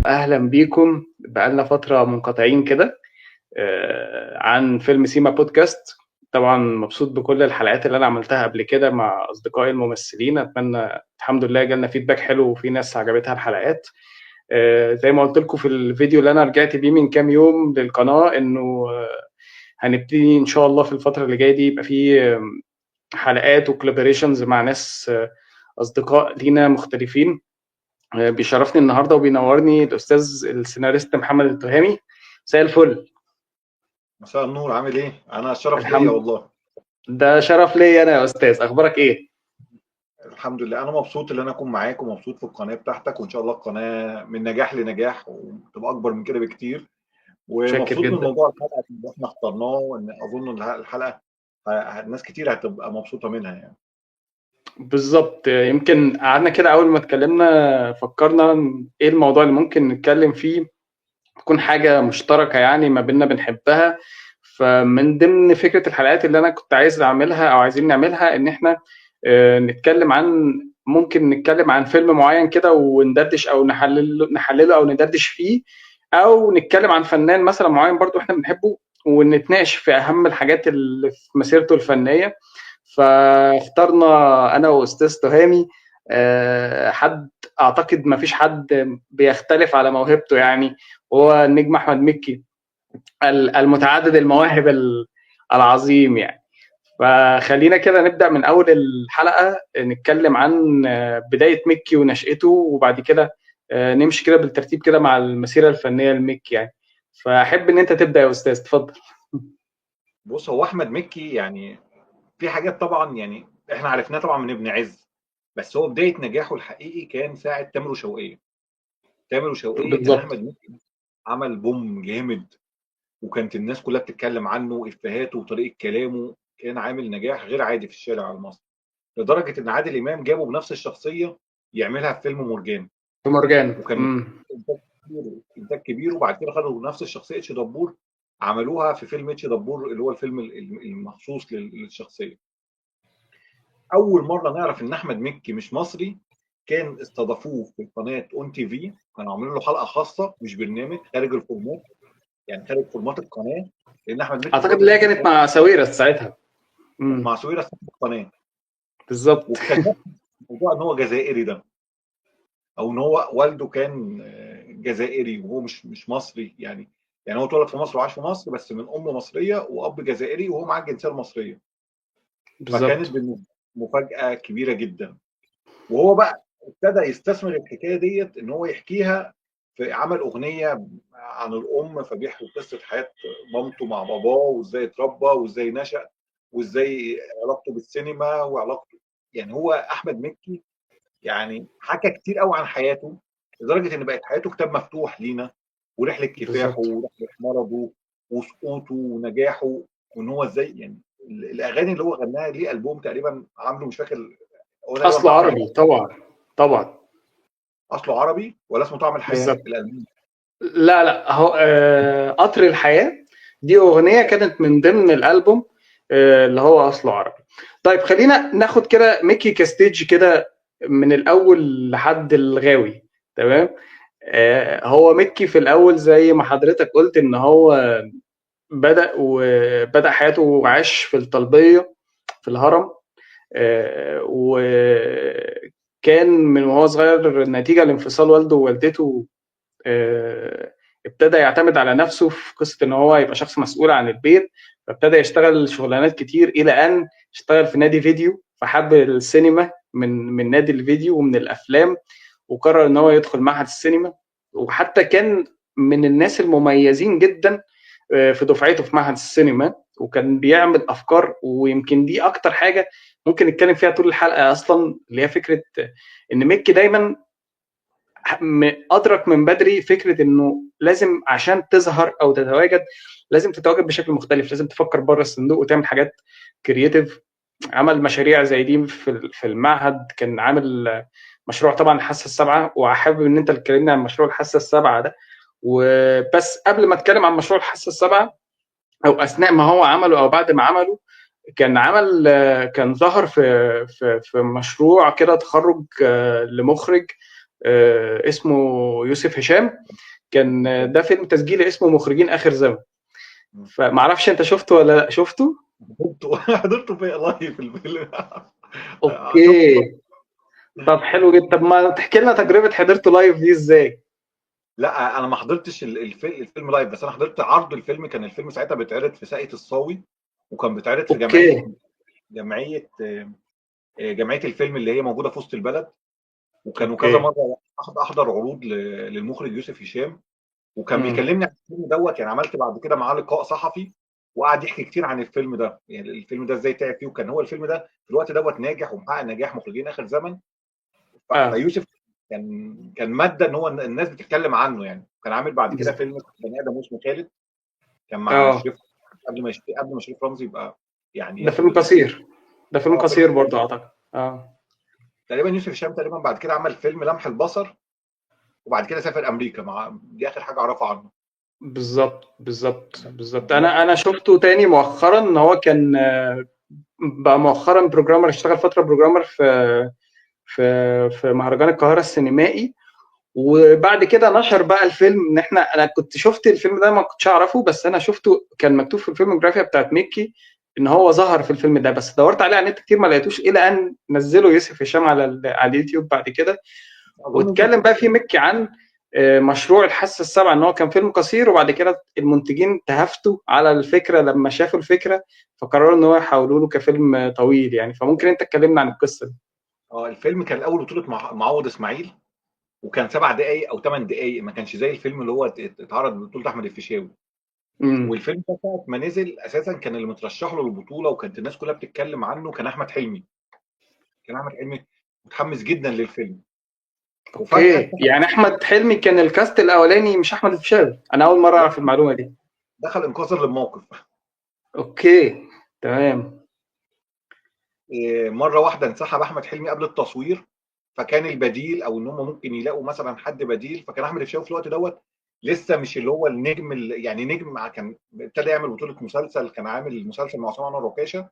أهلا بيكم. بقالنا فترة منقطعين كده عن فيلم سيما بودكاست. طبعا مبسوط بكل الحلقات اللي أنا عملتها قبل كده مع أصدقائي الممثلين. أتمنى الحمد لله جالنا فيدباك حلو وفي ناس عجبتها الحلقات. زي ما قلت لكم في الفيديو اللي أنا رجعت بيه من كام يوم للقناة إنه هنبتدي إن شاء الله في الفترة اللي جاية دي يبقى في حلقات وكولابوريشنز مع ناس أصدقاء لينا مختلفين. بيشرفني النهارده وبينورني الاستاذ السيناريست محمد التهامي. مساء الفل. مساء النور، عامل ايه؟ انا الشرف ليا الحمد والله. ده شرف ليا انا يا استاذ، اخبارك ايه؟ الحمد لله، انا مبسوط ان انا اكون معاك ومبسوط في القناه بتاعتك، وان شاء الله القناه من نجاح لنجاح وتبقى اكبر من كده بكتير. متشكر ومبسوط من جدا. موضوع الحلقه اللي احنا اخترناه، وان اظن ان الحلقه ناس كتير هتبقى مبسوطه منها يعني. بالظبط، يمكن قعدنا كده اول ما اتكلمنا فكرنا ايه الموضوع اللي ممكن نتكلم فيه، تكون حاجه مشتركه يعني ما بيننا بنحبها. فمن ضمن فكره الحلقات اللي انا كنت عايز اعملها او عايزين نعملها ان احنا نتكلم عن، ممكن نتكلم عن فيلم معين كده وندردش او نحلله او ندردش فيه، او نتكلم عن فنان مثلا معين برضو احنا بنحبه ونتناقش في اهم الحاجات اللي في مسيرته الفنيه. فاخترنا انا واستاذ تهامي حد اعتقد ما فيش حد بيختلف على موهبته يعني، هو النجم احمد مكي المتعدد المواهب العظيم يعني. فخلينا كده نبدأ من أول الحلقة، نتكلم عن بداية مكي ونشأته، وبعد كده نمشي كده بالترتيب كده مع المسيرة الفنية لمكي يعني. فأحب إن أنت تبدأ يا أستاذ، اتفضل. بص، هو احمد مكي يعني في حاجات طبعا يعني احنا عرفناها طبعا من ابن عز، بس هو بدايه نجاحه الحقيقي كان ساعه تامر وشوقية. تامر وشوقية كان بالظبط. احمد مكي عمل بوم جامد، وكانت الناس كلها بتتكلم عنه، وافيهاته وطريقه كلامه كان عامل نجاح غير عادي في الشارع المصري، لدرجه ان عادل امام جابه بنفس الشخصيه يعملها في فيلم مورجان. في مورجان. وكان انتاج كبير، انتاج كبير. وبعد كده خدوا نفس الشخصيه اتش دبور، عملوها في فيلم اتش دبور اللي هو الفيلم المخصوص للشخصيه. اول مره نعرف ان احمد مكي مش مصري كان استضافوه في قناه اون تي في، كانوا عاملين له حلقه خاصه مش برنامج خارج الفورمات، يعني خارج فورمات القناه، لان احمد مكي في أعتقد الوقت اللي ده هي كان كانت مع ساويرس ساعتها. كانت مم. مع سويرة صاحب القناه. بالظبط. واكتشفت موضوع ان هو جزائري ده، او ان هو والده كان جزائري وهو مش مصري يعني. يعني هو اتولد في مصر وعاش في مصر، بس من ام مصريه واب جزائري وهو معاه الجنسيه المصريه. فكانت بالظبط. بالنسبه له مفاجاه كبيره جدا. وهو بقى ابتدى يستثمر الحكايه ديت ان هو يحكيها في عمل اغنيه عن الام، فبيحكي قصه حياه مامته مع باباه وازاي اتربى وازاي نشأ وازاي علاقته بالسينما وعلاقته. يعني هو احمد مكي يعني حكى كتير قوي عن حياته، لدرجه ان بقت حياته كتاب مفتوح لينا، ورحله كفاحه بالظبط. ورحله مرضه وسقوطه ونجاحه، وان هو ازاي يعني الاغاني اللي هو غناها ليه البوم تقريبا عامله مش فاكر. هو تقريبا أصله طعم عربي الحياه. طبعا. طبعا. اصله عربي ولا اسمه طعم الحياه بالظبط. الالبوم؟ لا لا، هو قطر الحياة دي أغنية كانت من ضمن الألبوم اللي هو أصله عربي. طيب خلينا ناخد كده ميكي كستيج كده من الأول لحد الغاوي. تمام. هو ميكي في الأول زي ما حضرتك قلت إن هو بدأ حياته وعاش في الطلبية في الهرم. وكان من وهو صغير نتيجة لانفصال والده ووالدته آه، ابتدى يعتمد على نفسه في قصة ان هو يبقى شخص مسؤول عن البيت. فابتدى يشتغل شغلانات كتير الى ان اشتغل في نادي فيديو، فحب السينما من نادي الفيديو ومن الافلام، وقرر ان هو يدخل معهد السينما. وحتى كان من الناس المميزين جدا في دفعته في معهد السينما، وكان بيعمل افكار. ويمكن دي اكتر حاجه ممكن نتكلم فيها طول الحلقه اصلا، اللي هي فكره ان ميكي دايما ادرك من بدري فكره انه لازم عشان تظهر او تتواجد لازم تتواجد بشكل مختلف، لازم تفكر بره الصندوق وتعمل حاجات كرييتيف. عمل مشاريع زي دي في المعهد، كان عامل مشروع طبعا الحاسه السابعه، وحابب ان انت تكلمنا عن مشروع الحاسه السابعه ده. وبس قبل ما اتكلم عن مشروع الحاسه السابعه، او اثناء ما هو عمله او بعد ما عمله، كان ظهر في مشروع كده تخرج لمخرج اسمه يوسف هشام. كان ده فيلم تسجيلي اسمه مخرجين آخر زمن. فمعرفش انت شفته ولا لا؟ شفته؟ حضرته في لايف الفيلم. شفته. اوكي. طب حلو جدا. طب ما تحكي لنا تجربة حضرته لايف دي ازاي؟ لا انا ما حضرتش الفيلم لايف، بس انا حضرت عرض الفيلم. كان الفيلم ساعتها بيتعرض في ساقية الصاوي، وكان بيتعرض في اوكي. جمعيه جمعيه الفيلم اللي هي موجوده في وسط البلد. وكانوا كذا اوكي. مره احضر عروض للمخرج يوسف هشام. وكان امم. بيكلمني عن الفيلم دوت. يعني عملت بعد كده معاه لقاء صحفي، وقعد يحكي كتير عن الفيلم ده، يعني الفيلم ده ازاي تعب فيه. وكان هو الفيلم ده في الوقت دوت ناجح ومحقق نجاح مخرجين اخر زمن. اه. فيوسف كان ماده ان هو الناس بتتكلم عنه. يعني كان عامل بعد كده بز- فيلم بني ادم اسمه خالد، كان مع اه. شريف. قبل ما شريف رمزي يبقى يعني ده فيلم ياخد قصير. ده فيلم فيلم قصير برضه اعتقد. اه. تقريبا يوسف هشام تقريبا بعد كده عمل فيلم لمح البصر، وبعد كده سافر امريكا. دي اخر حاجه اعرفها عنه. بالظبط. انا شفته تاني مؤخرا، ان هو كان بقى مؤخرا بروجرامر، اشتغل فترة بروجرامر في مهرجان القاهرة السينمائي. وبعد كده نشر بقى الفيلم. ان انا كنت شفت الفيلم ده، ما كنتش اعرفه، بس انا شفته كان مكتوب في الفيلموجرافيا بتاعت ميكي ان هو ظهر في الفيلم ده، بس دورت عليه على النت كتير ما لقيتوش، الى ان نزله يوسف هشام على اليوتيوب بعد كده. اظن انت واتكلم بقى في ميكي عن مشروع الحاسة السابعة، ان هو كان فيلم قصير، وبعد كده المنتجين تهافتوا على الفكرة لما شافوا الفكرة، فقرروا ان هو يحولوا له كفيلم طويل يعني. فممكن انت تكلمنا عن القصة دي. الفيلم كان الاول بطوله معوض اسماعيل، وكان 7 دقائق او 8 دقائق، ما كانش زي الفيلم اللي هو اتعرض ببطوله احمد الفيشاوي. امم. والفيلم ده ساعه ما نزل اساسا كان اللي مترشح له للبطوله وكانت الناس كلها بتتكلم عنه كان احمد حلمي. كان احمد حلمي متحمس جدا للفيلم. وفجاه اوكي، يعني احمد حلمي كان الكاست الاولاني مش احمد الفيشاوي؟ انا اول مره اعرف المعلومه دي. دخل انقاذا للموقف. اوكي. تمام. مره واحده انسحب احمد حلمي قبل التصوير، فكان البديل او ان هم ممكن يلاقوا مثلا حد بديل. فكان احمد الفيشاوي في الوقت دوت لسه مش اللي هو النجم يعني نجم. كان ابتدى يعمل بطوله مسلسل، كان عامل مسلسل مع عصام انور وكاشه،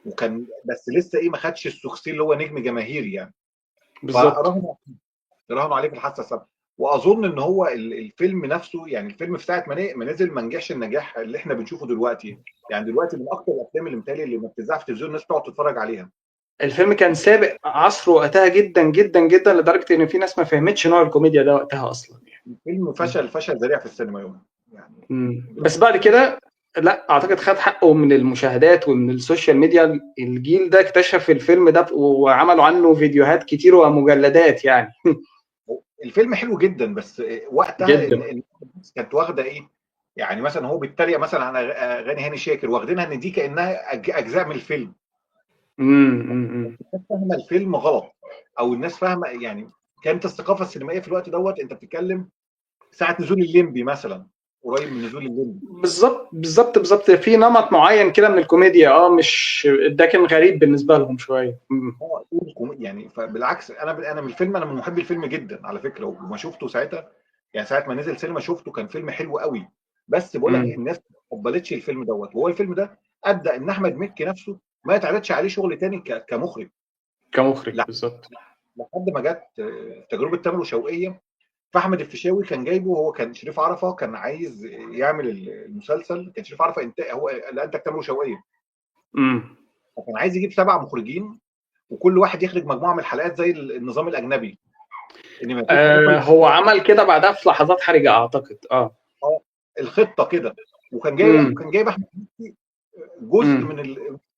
وكان بس لسه ما خدش السوكسي اللي هو نجم جماهيري يعني. بالظبط. فراهنوا عليه في الحاسه السابعه. واظن ان هو الفيلم نفسه، يعني الفيلم في ساعه ما نزل ما نجحش النجاح اللي احنا بنشوفه دلوقتي. يعني دلوقتي من اكتر الافلام اللي متهيألي اللي ما بتذاع في التلفزيون الناس بتقعد تتفرج عليها. الفيلم كان سابق عصره وقتها جدا جدا جدا، لدرجه ان في ناس ما فهمتش نوع الكوميديا ده وقتها اصلا يعني. الفيلم فشل ذريع في السينما يومها يعني. بس بعد كده لا اعتقد خد حقه من المشاهدات ومن السوشيال ميديا. الجيل ده اكتشف الفيلم ده وعملوا عنه فيديوهات كتير ومجلدات يعني. الفيلم حلو جدا، بس وقتها جدا. ان الناس كانت واخده ايه. يعني مثلا هو بيتريق مثلا على اغاني هاني شاكر، واخدينها ان دي كانها اجزاء من الفيلم. امم. الناس فاهمه الفيلم غلط، او الناس فاهمه يعني. كانت الثقافه السينمائيه في الوقت دوت انت بتتكلم ساعه نزول الليمبي مثلا، قريب من نزول الليمبي. بالظبط في نمط معين كده من الكوميديا، مش ده كان غريب بالنسبه لهم شويه. يعني فبالعكس انا من الفيلم، انا من محبي الفيلم جدا على فكره. وما شفته ساعتها، يعني ساعه ما نزل سينما شفته كان فيلم حلو قوي. بس بقول لك امم. الناس ما تقبلتش الفيلم دوت. وهو الفيلم ده ادى ان احمد مكي نفسه ما يتعرضش عليه شغل تاني كمخرج. كمخرج لح- بالظبط. لحد ما جت تجربه تامر وشوقيه. فاحمد الفيشاوي كان جايبه، هو كان شريف عرفه كان عايز يعمل المسلسل. كان شريف عرفه هو اللي انتج تامر وشوقيه. امم. فكان عايز يجيب 7 مخرجين، وكل واحد يخرج مجموعه من الحلقات زي النظام الاجنبي، ان ما فيش مخرج. هو عمل كده بعدها في لحظات حرجه اعتقد. الخطه كده. امم. وكان جايب احمد مكي جزء امم.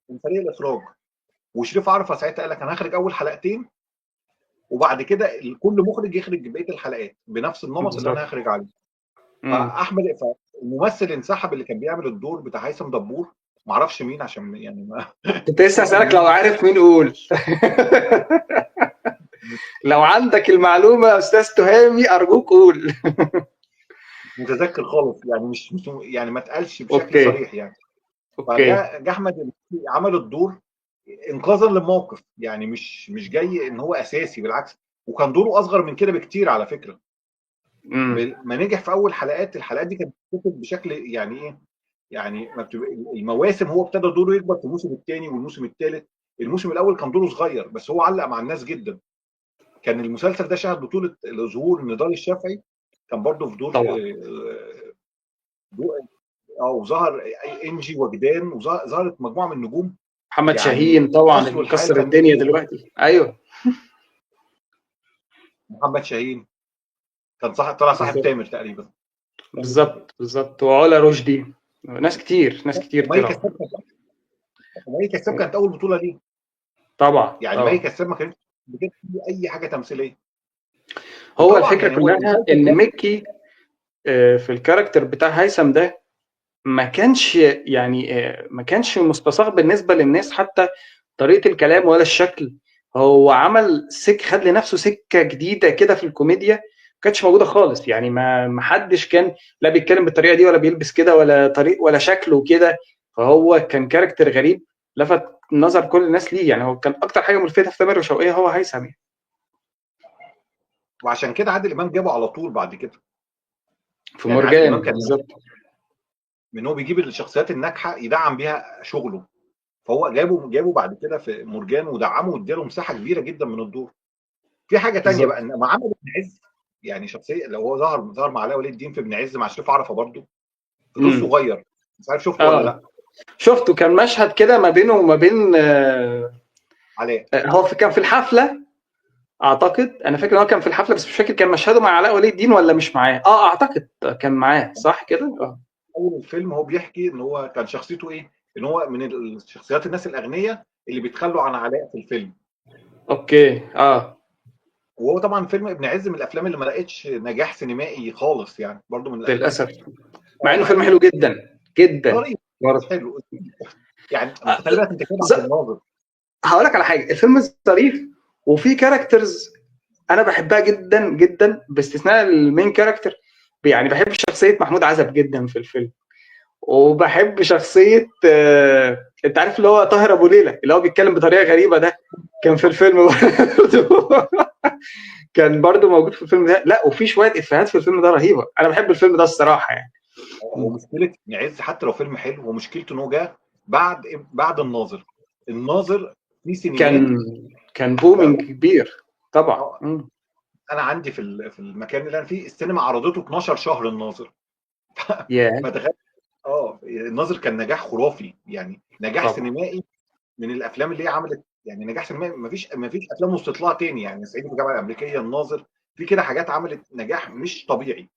من فريق الاخراج. وشريف عرفه ساعتها قال لك انا هخرج اول حلقتين، وبعد كده كل مخرج يخرج بقيه الحلقات بنفس النمط اللي انا بالظبط. هخرج عليه. امم. فالممثل انسحب اللي كان بيعمل الدور بتاع هيثم دبور. ما اعرفش مين عشان يعني ما كنت لسه اسالك لو عارف مين، قول. لو عندك المعلومه يا استاذ تهامي ارجوك قول. متذكر خالص يعني. مش يعني ما اتقالش بشكل اوكي. صريح يعني. اوكي. فجاء احمد مكي عمل الدور انقاذا للموقف، يعني مش جاي ان هو اساسي، بالعكس. وكان دوره اصغر من كده بكتير على فكره. امم. ما نجح في اول حلقات. الحلقات دي كانت بتتكتب بشكل يعني ايه. يعني ما بتبقى المواسم، هو ابتدى دوره يكبر في الموسم الثاني والموسم الثالث. الموسم الاول كان دوره صغير، بس هو علق مع الناس جدا. كان المسلسل ده شهد بطوله ظهور نضال الشافعي، كان برضه في دور طبعا دور- وظهر انجي وجدان، وظهرت مجموعه من النجوم محمد يعني شاهين طبعا اللي وصلوا الحياه مكسر الدنيا الفنيه. دلوقتي. ايوه محمد شاهين كان طلع صاحب بالظبط تامر تقريبا. بالظبط وعلا رشدي، ناس كتير ومي طلعوا. كساب ومي كساب كانت اول بطوله ليه. طبعا يعني مي طبعا. كساب ما كانتش بتجيب اي حاجه تمثيليه. هو وطبعا الفكره يعني هو كلها المسلسل ان ده ميكي في الكاركتر بتاع هيثم ده ما كانش يعني ما كانش مستصاغ بالنسبه للناس، حتى طريقه الكلام ولا الشكل. هو عمل خد لنفسه سكه جديده كده في الكوميديا ما كانتش موجوده خالص. يعني ما حدش كان لا بيتكلم بالطريقه دي ولا بيلبس كده ولا طريق ولا شكله كده. فهو كان كاركتر غريب لفت نظر كل الناس ليه. يعني هو كان اكتر حاجه ملفته في تامر وشوقية هو هيثم يعني. وعشان كده عادل امام جابه على طول بعد كده. في يعني عادل امام مرجان كان بالظبط. من هو بيجيب الشخصيات الناجحه يدعم بيها شغله، فهو جابه بعد كده في مرجان ودعمه واداله مساحه كبيره جدا من الدور. في حاجه تانية بقى، بالظبط. ان مع عمل ابن عز، يعني شخصيه لو هو ظهر مع علاء ولي الدين في ابن عز مع شريف عرفه برضه في دور امم صغير، مش عارف شفته ولا اه لا. شفته، كان مشهد كده ما بينه وما بين علاء هو كان في الحفله. اعتقد انا فاكر ان هو كان في الحفله، بس مش فاكر كان مشهده مع علاء ولي الدين ولا مش معاه. اعتقد كان معاه صح كده. اول الفيلم هو بيحكي ان هو كان شخصيته ايه، ان هو من الشخصيات الناس الاغنياء اللي بيتخلوا عن علاء في الفيلم. اوكي وهو طبعا فيلم ابن عز من الافلام اللي ما لقتش نجاح سينمائي خالص، يعني برضو من الافلام للاسف، مع انه مع فيلم انه حلو جدا جدا ظريف برضه. حلو. يعني انت خلي بالك انت كده عند الناظر. هقول لك على حاجه، الفيلم ظريف وفي كاركترز انا بحبها جدا جدا باستثناء المين كاركتر. يعني بحب شخصيه محمود عزب جدا في الفيلم، وبحب شخصيه انت عارف اللي هو طاهر ابو ليلى اللي هو بيتكلم بطريقه غريبه ده، كان في الفيلم برضه. كان برضه موجود في الفيلم ده. لا وفي شويه افيهات في الفيلم ده رهيبه. انا بحب الفيلم ده الصراحه يعني. هو مشكله ابن عز حتى لو فيلم حلو، هو مشكلته ان هو جه بعد الناظر. الناظر في سينمات كان كان بومينج كبير طبعا. انا عندي في المكان اللي انا فيه السينما عرضته 12 شهر الناظر. ياه فتخيل. الناظر كان نجاح خرافي، يعني نجاح طبعا سينمائي من الافلام اللي هي عملت يعني نجاح سينمائي. ما فيش افلام وصلت لها تاني، يعني صعيدي في الجامعه الامريكيه، الناصر، في كده حاجات عملت نجاح مش طبيعي.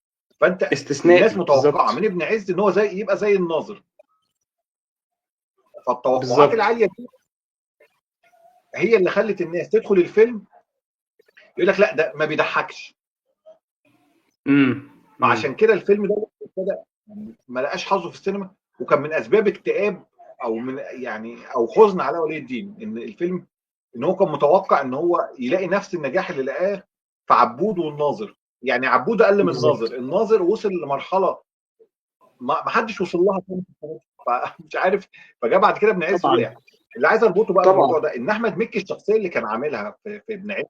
فانت الناس استثنائي متوقعه بالظبط من ابن عز ان هو يبقى زي الناظر. فالتوقعات بالظبط. العاليه دي هي اللي خلت الناس تدخل الفيلم يقول لك لا ده ما بيضحكش. امم فعشان كده الفيلم ده ابتدى يعني ما لقاش حظه في السينما، وكان من اسباب اكتئاب او من يعني او حزن على ولي الدين ان الفيلم، ان هو كان متوقع ان هو يلاقي نفس النجاح اللي لقاه في عبود والناظر. يعني عبود اقل من بالظبط الناظر وصل لمرحله ما حدش وصل لها تاني في الحياة. فمش عارف. فجاء بعد كده ابن عز طبعا وقع. اللي عايز اربطه بقى طبعا. بالموضوع ده ان احمد مكي الشخصيه اللي كان عاملها في ابن عز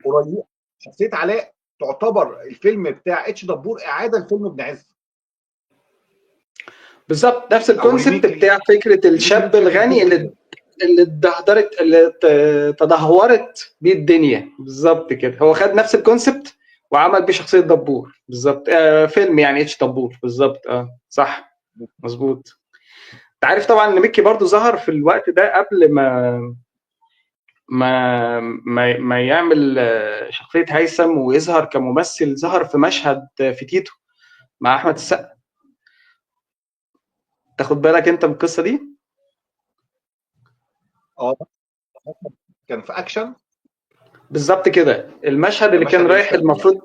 قريب. شخصيه علاء تعتبر الفيلم بتاع اتش دبور اعاده لفيلم ابن عز بالظبط نفس او الكونسبت ريميك ليه. بتاع فكره بيجيب الشاب بشكل كبير الغني جدا. اللي اتدهورت اللي تدهورت بيه الدنيا. بالظبط كده، هو خد نفس الكونسبت وعمل بيه شخصيه دبور بالظبط. فيلم يعني اتش دبور بالظبط. صح مظبوط. انت عارف طبعا ان ميكي برضو ظهر في الوقت ده قبل ما يعمل شخصيه هيثم ويظهر كممثل. ظهر في مشهد في تيتو مع احمد السقا. تاخد بالك انت من القصه دي؟ اه كان في اكشن. بالظبط كده، المشهد ده اللي كان مشهد رايح اكشن يعني. المفروض.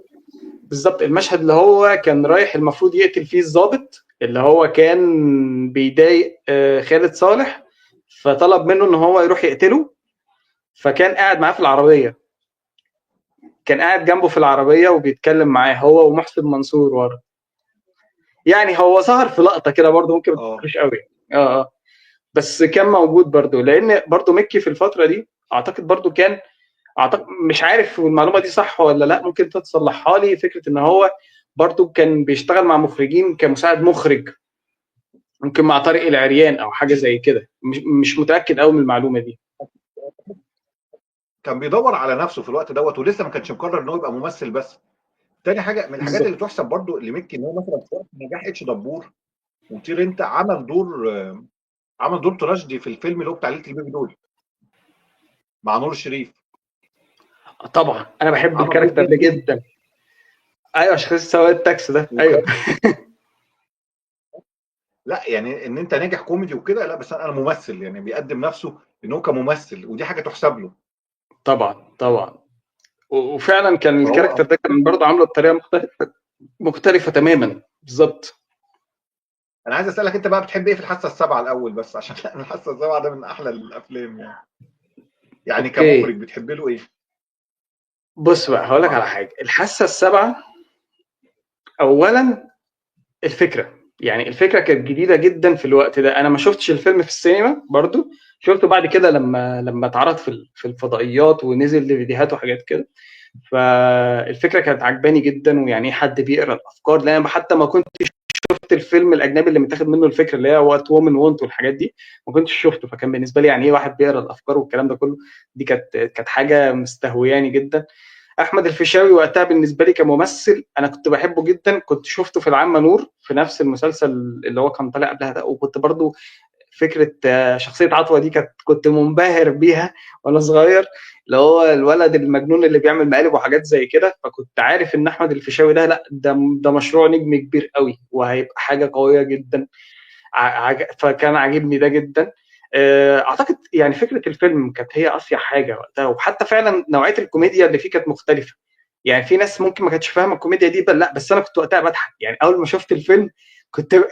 بالظبط المشهد اللي هو كان رايح المفروض يقتل فيه الضابط اللي هو كان بيضايق خالد صالح، فطلب منه ان هو يروح يقتله. فكان قاعد معاه في العربيه، كان قاعد جنبه في العربيه وبيتكلم معاه هو ومحسن منصور ورا. يعني هو ظهر في لقطه كده برضه، ممكن ما اه تفتكروش قوي. بس كان موجود برضه لان برضه مكي في الفتره دي اعتقد برضه كان. اعتقد مش عارف المعلومه دي صح ولا لا، ممكن انت تصلحها لي. فكره ان هو برضو كان بيشتغل مع مخرجين كمساعد مخرج، ممكن مع طارق العريان او حاجه زي كده. مش متاكد قوي من المعلومه دي. كان بيدور على نفسه في الوقت دوت، ولسه ما كانش مقرر ان هو يبقى ممثل بس. تاني حاجه من الحاجات اللي بالظبط. تحسب برضو لمكي ان هو مثلا في وقت نجاح اتش دبور وطير انت عمل دور تراجيدي في الفيلم اللي هو بتاع ليله البيبي دول مع نور الشريف. طبعا انا بحب عمل دور الكاركتر ده جدي، جدا. ايوه، شخصيه سواق التاكسي ده، ايوه. وكان لا يعني ان انت ناجح كوميدي وكده، لا بس انا ممثل، يعني بيقدم نفسه ان هو كممثل، ودي حاجه تحسب له. طبعا طبعا. وفعلا كان فهو الكاركتر ده كان برضه عامله بطريقه مختلفه، مختلفه تماما. بالظبط. انا عايز اسالك انت بقى بتحب ايه في الحاسه السابعه الاول، بس عشان الحاسه السابعه ده من احلى الافلام يعني اوكي، كمخرج بتحب له ايه؟ بص بقى هقول لك على طبعا. حاجه. الحاسه السابعه، اولا الفكره، يعني الفكره كانت جديده جدا في الوقت ده. انا ما شفتش الفيلم في السينما برضو، شفته بعد كده لما اتعرض في الفضائيات ونزل فيديوهات وحاجات كده. فالفكره كانت عجباني جدا، ويعني ايه حد بيقرا الافكار، لان أنا حتى ما كنت شفت الفيلم الاجنبي اللي متاخد منه الفكره، اللي هي وات وومن وونت والحاجات دي، ما كنتش شفته. فكان بالنسبه لي يعني ايه واحد بيقرا الافكار والكلام ده كله، دي كانت حاجه مستهوياني جدا. احمد الفيشاوي وقتها بالنسبه لي كممثل انا كنت بحبه جدا، كنت شفته في العمة نور في نفس المسلسل اللي هو كان طالع قبلها ده، وكنت برضو فكره شخصيه عطوه دي كنت منبهر بيها وانا صغير، اللي هو الولد المجنون اللي بيعمل مقالب وحاجات زي كده. فكنت عارف ان احمد الفيشاوي ده لا، ده مشروع نجم كبير قوي وهيبقى حاجه قويه جدا. فكان عاجبني ده جدا. اعتقد يعني فكره الفيلم كانت هي اصيع حاجه وقتها، وحتى فعلا نوعيه الكوميديا اللي فيه كانت مختلفه. يعني في ناس ممكن ما كانتش فاهمه الكوميديا دي، لا بس انا كنت وقتها بضحك. يعني اول ما شفت الفيلم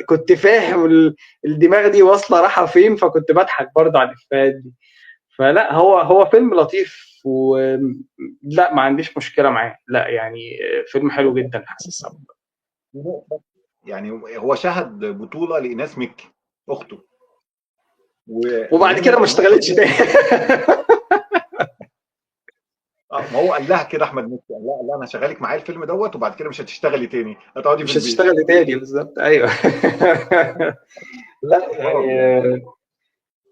كنت فاهم الدماغ دي واصله رايحه فين، فكنت بضحك برضه على الافيهات دي. فلا، هو فيلم لطيف، ولا ما عنديش مشكله معاه، لا يعني فيلم حلو جدا، حاسس. يعني هو شهد بطوله لايناس مكي اخته، وبعد كده وهنا ما النقطه اشتغلتش دي تاني. ما هو قال لها كده احمد مكي، قال لها انا شغالك معايا الفيلم دوت، وبعد كده مش هتشتغلي تاني، هتقعدي في مش البيت. هتشتغل تاني، بالظبط، ايوه. لا اه يعني يعني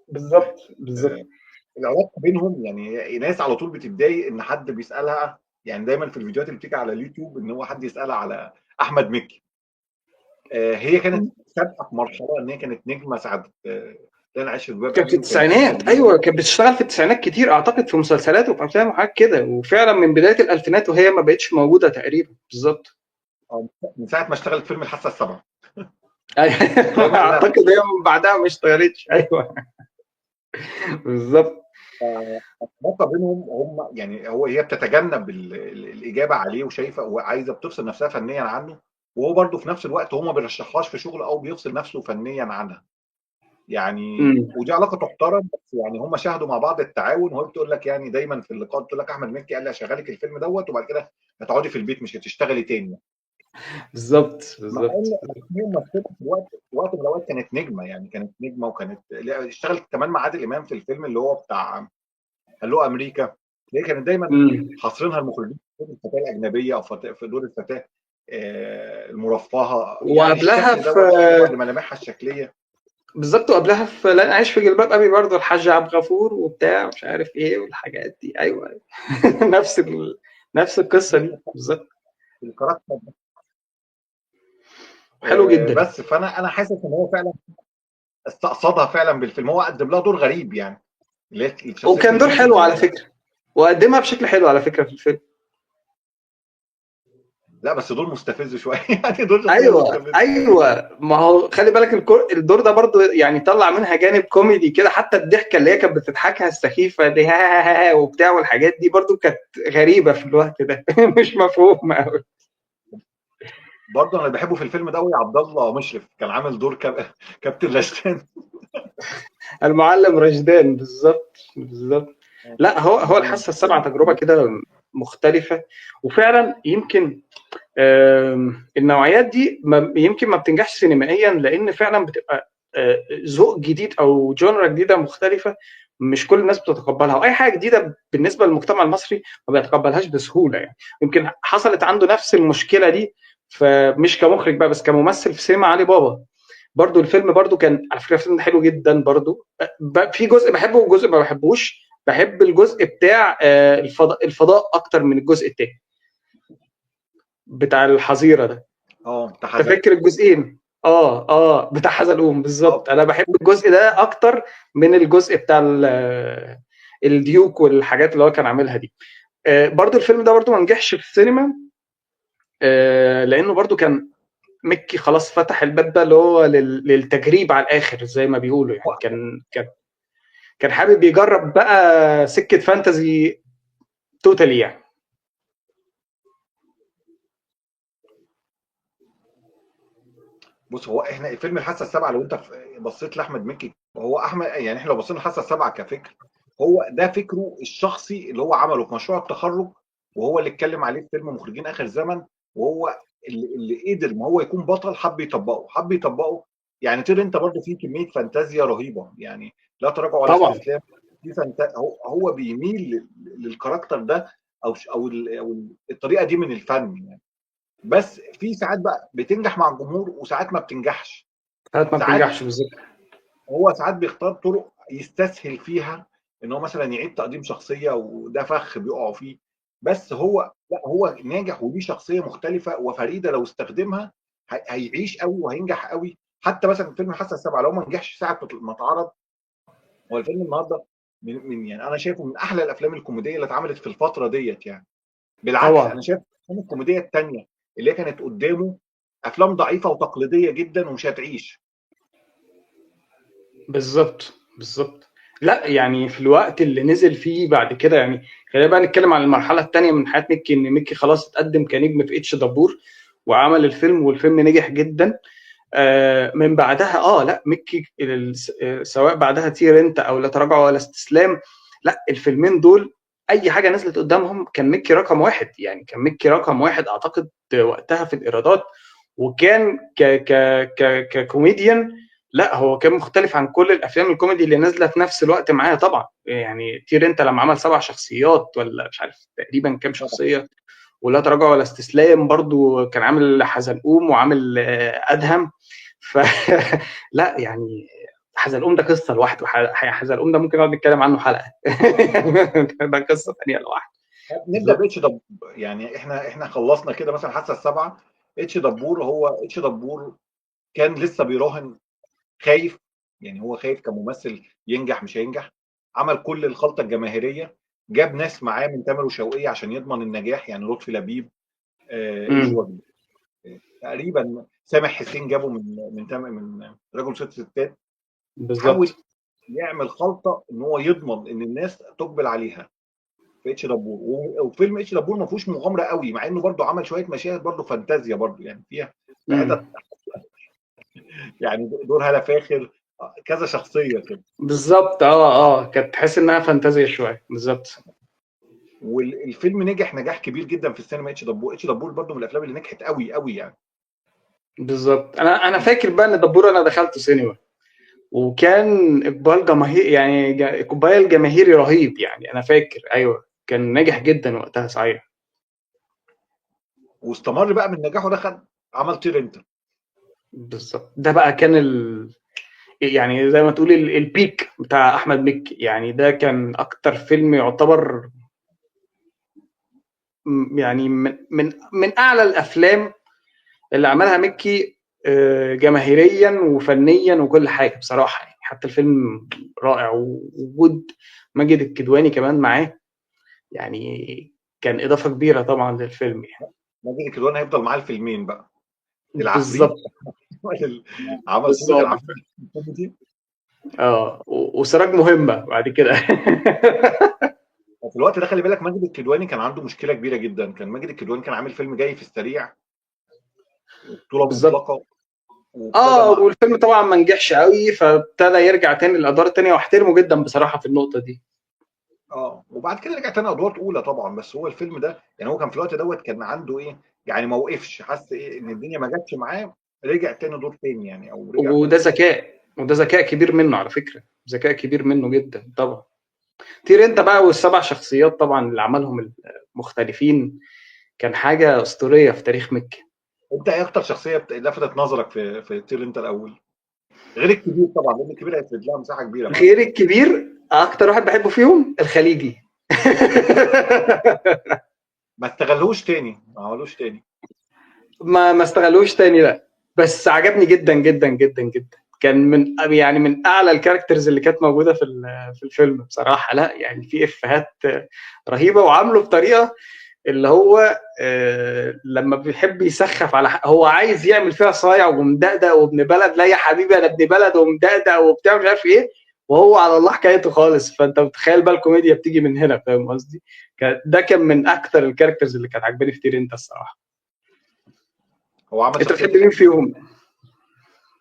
بالظبط بالظبط. العلاقه بينهم، يعني ايناس على طول بتتضايق ان حد بيسالها، يعني دايما في الفيديوهات اللي بتيجي على اليوتيوب ان هو حد يسالها على احمد مكي. هي كانت سابقه في مرحله ان هي كانت نجمه ساعه لن اعيش في جلباب كانت في ابي، وكانت شركه التسعينات، كبيره. ايوه كانت بتشتغل في التسعينات كتير اعتقد، في مسلسلات وفي افلام وحاجات كده، وفعلا من بدايه الالفينات وهي ما بقتش موجوده تقريبا. بالظبط. من ساعه ما اشتغلت فيلم الحاسه السابعه أيوة. هو بقى قال لها اعتقد هي من بعدها ما اشتغلتش، ايوه. بالظبط. العلاقه بينهم هم، يعني هي بتتجنب الاجابه عليه، وشايفه وعايزه بتفصل نفسها فنيا عنه، وهو برضه في نفس الوقت هو ما بيرشحهاش في شغل او بيفصل نفسه فنيا عنها. يعني امم. ودي علاقه تحترم، بس يعني هم شاهدوا مع بعض التعاون، وهي بتقول لك يعني دايما في اللقاء بتقول لك احمد مكي قال لي هشغلك الفيلم دوت، وبعد كده هتقعدي في البيت مش هتشتغلي تاني. بالظبط مع بالظبط. ان هي ممثله في وقت من الاوقات كانت نجمه، يعني كانت نجمه، وكانت اشتغلت كمان مع عادل امام في الفيلم اللي هو بتاع هلو امريكا. هي كانت دايما امم. حاصرينها المخرجين في دور الفتاه الاجنبيه، او في دور الفتاه المرفهه، يعني وقبلها الشكل في دوت طبعا لملامحها الشكليه. بالظبط، وقبلها في لا انا عايش في جلباب ابي برضه الحاج عبد الغفور وبتاع مش عارف ايه والحاجات دي، ايوه أيوة. نفس القصه دي بالظبط. الكاركتر. حلو جدا. بس فانا حاسس ان هو فعلا استقصدها فعلا بالفيلم، هو قدم لها دور غريب يعني، اللي هي شخصيه وكان دور البنت حلو على الجميله. فكره، وقدمها بشكل حلو على فكره في الفيلم. لا بس دور مستفز شويه يعني دور شخصيه ايوه مستفز. ايوه، ما هو خلي بالك الدور ده برضو يعني طلع منها جانب كوميدي كده، حتى الضحكه اللي هي كانت بتضحكها السخيفه دي، ها ها ها ها وبتاع والحاجات دي برضو كانت غريبه في الوقت ده. مش مفهومه قوي. برضه انا اللي بحبه في الفيلم ده قوي عبد الله مشرف، كان عامل دور كابتن رشدان. المعلم رشدان، بالظبط بالظبط. لا، هو المعلم الحاسه السابعه تجربه كده مختلفه. وفعلا يمكن النوعيات دي يمكن ما بتنجحش سينمائيا، لان فعلا بتبقى ذوق جديد او جونرا جديده مختلفه، مش كل الناس بتتقبلها، واي حاجه جديده بالنسبه للمجتمع المصري ما بيتقبلهاش بسهوله. يعني يمكن حصلت عنده نفس المشكله دي، فمش كمخرج بقى بس كممثل في سينما علي بابا. برضو الفيلم برضو كان على فكره الفيلم ده حلو جدا برضو، في جزء بحبه وجزء ما بحبوش، بحب الجزء بتاع الفضاء اكتر من الجزء التاني بتاع الحظيره ده. بتاع انت فاكر الجزئين؟ بتاع حزلقوم بالظبط. انا بحب الجزء ده اكتر من الجزء بتاع الديوك والحاجات اللي هو كان عاملها دي. برضو الفيلم ده برضو ما نجحش في السينما، لانه برضو كان مكي خلاص فتح الباب ده اللي هو للتجريب على الاخر زي ما بيقولوا، يعني كان حابب يجرب بقى سكه فانتزي توتالي يعني. بص، هو احنا الفيلم الحاسه السابعه، لو انت بصيت لاحمد مكي، هو احمد يعني احنا لو بصينا الحاسه السابعه كفكر، هو ده فكره الشخصي اللي هو عمله في مشروع التخرج، وهو اللي اتكلم عليه في فيلم مخرجين اخر زمن، وهو اللي قدر ما هو يكون بطل، حب يطبقه. يعني طير انت برضه فيه كميه فانتازيا رهيبه، يعني لا تراجع ولا طبعا استسلام. هو بيميل للكاركتر ده، او الطريقه دي من الفن يعني. بس في ساعات بقى بتنجح مع الجمهور وساعات ما بتنجحش. ساعات ما ساعات بتنجحش بالظبط. هو ساعات بيختار طرق يستسهل فيها ان هو مثلا يعيد تقديم شخصيه، وده فخ بيقعوا فيه. بس هو لا، هو ناجح وليه شخصيه مختلفه وفريده، لو استخدمها هيعيش قوي وهينجح قوي. حتى مثلا فيلم الحاسه السابعه لو ما نجحش ساعه ما اتعرض، هو الفيلم النهارده يعني انا شايفه من احلى الافلام الكوميديه اللي اتعملت في الفتره ديت يعني. بالعكس طبعا انا شايف الافلام الكوميديه التانيه اللي هي كانت قدامه افلام ضعيفه وتقليديه جدا ومش هتعيش. بالظبط بالظبط. لا يعني في الوقت اللي نزل فيه بعد كده، يعني خلينا بقى نتكلم عن المرحله الثانيه من حياه ميكي، ان ميكي خلاص اتقدم كنجم في اتش دبور وعمل الفيلم، والفيلم نجح جدا. من بعدها لا ميكي سواء بعدها طير انت او لا تراجع ولا استسلام، لا الفيلمين دول اي حاجه نزلت قدامهم كان ميكي رقم واحد، يعني كان ميكي رقم واحد اعتقد وقتها في الايرادات. وكان ككوميديان، لا هو كان مختلف عن كل الافلام الكوميدي اللي نازله في نفس الوقت معاه طبعا. يعني طير انت لما عمل 7 شخصيات ولا مش عارف تقريبا كام شخصيه، ولا تراجع ولا استسلام برضو كان عامل حزلقوم وعامل ادهم. ف لا يعني حزلقوم ده قصه لوحده، حزلقوم ده ممكن نقعد نتكلم عنه حلقه. ده قصه ثانيه لوحده. نبدا بالظبط باتش دبور. يعني احنا خلصنا كده مثلا حاسه السبعه. اتش دبور كان لسه بيراهن، خايف. يعني هو خايف كممثل ينجح مش هينجح. عمل كل الخلطه الجماهيريه، جاب ناس معاه من تامر وشوقية عشان يضمن النجاح، يعني لطفي لبيب، ايجي امم وجدي، تقريبا سامح حسين جابه من رجل ست ستات. حاول بالظبط يعمل خلطه ان هو يضمن ان الناس تقبل عليها في اتش دبور. وفيلم اتش دبور ما فيهوش مغامره قوي، مع انه برضه عمل شويه مشاهد برضه فانتازيا برضه، يعني فيها في حتت، امم يعني دور هالة فاخر، كذا شخصيه كده. بالظبط كانت تحس انها فانتازيا شويه بالظبط. والفيلم نجح نجاح كبير جدا في السينما. اتش دبور برضه من الافلام اللي نجحت قوي قوي يعني. بالظبط انا فاكر بقى ان دبور انا دخلته سينما، وكان اقبال جماهير يعني اقبال جماهيري رهيب، يعني انا فاكر ايوه كان ناجح جدا وقتها صحيح. واستمر بقى من نجاحه ده، خد عمل طير انت. بالظبط ده بقى كان يعني زي ما تقول البيك بتاع احمد مكي، يعني ده كان اكتر فيلم يعتبر يعني من اعلى الافلام اللي عملها مكي، جماهيريا وفنيا وكل حاجه بصراحه، يعني حتى الفيلم رائع، ووجود ماجد الكدواني كمان معاه يعني كان اضافه كبيره طبعا للفيلم يعني. ماجد الكدواني هيفضل معاه الفيلمين بقى، العفريت. بالظبط عمل صوره بالظبط العفريت الكوميدي. وسراج مهمه بعد كده. وفي الوقت ده خلي بالك ماجد الكدواني كان عنده مشكله كبيره جدا. كان ماجد الكدواني كان عامل فيلم جاي في السريع، بطوله بالظبط مطلقه، وابتدى مع والفيلم طبعا ما نجحش قوي، فابتدى يرجع تاني للادوار التانيه، واحترمه جدا بصراحه في النقطه دي. وبعد كده رجع تاني ادوار اولى طبعا. بس هو الفيلم ده يعني هو كان في الوقت دوت كان عنده ايه، يعني ما وقفش، حس ايه ان الدنيا ما جاتش معاه، رجع تاني دور تاني يعني، او رجع وده تاني. ذكاء، وده ذكاء كبير منه على فكره، ذكاء كبير منه جدا طبعا. طير انت بقى وال7 شخصيات طبعا اللي عملهم المختلفين، كان حاجه اسطوريه في تاريخ مكي. انت ايه اكتر شخصيه لفتت نظرك في طير انت الاول، غير الكبير طبعا، لان الكبير هيفرد لها مساحه كبيره بعد غير كده. الكبير، اكتر واحد بحبه فيهم الخليجي. ما استغلهوش تاني، ما عملوش تاني. ما استغلوش تاني، لا. بس عجبني جدا جدا جدا جدا. كان يعني من اعلى الكاركترز اللي كانت موجوده في الفيلم بصراحه. لا يعني في افيهات رهيبه، وعامله بطريقه اللي هو لما بيحب يسخف على هو عايز يعمل فيها صايع ومدقدق وابن بلد. لا يا حبيبي انا ابن بلد ومدقدق وبتاع مش عارف ايه، وهو على الله حكايته خالص. فانت متخيل بقى الكوميديا بتيجي من هنا، فاهم قصدي؟ ده كان من اكتر الكاركترز اللي كانت عجباني في طير انت الصراحه. هو عمل انت شخصيه بتحب مين فيهم؟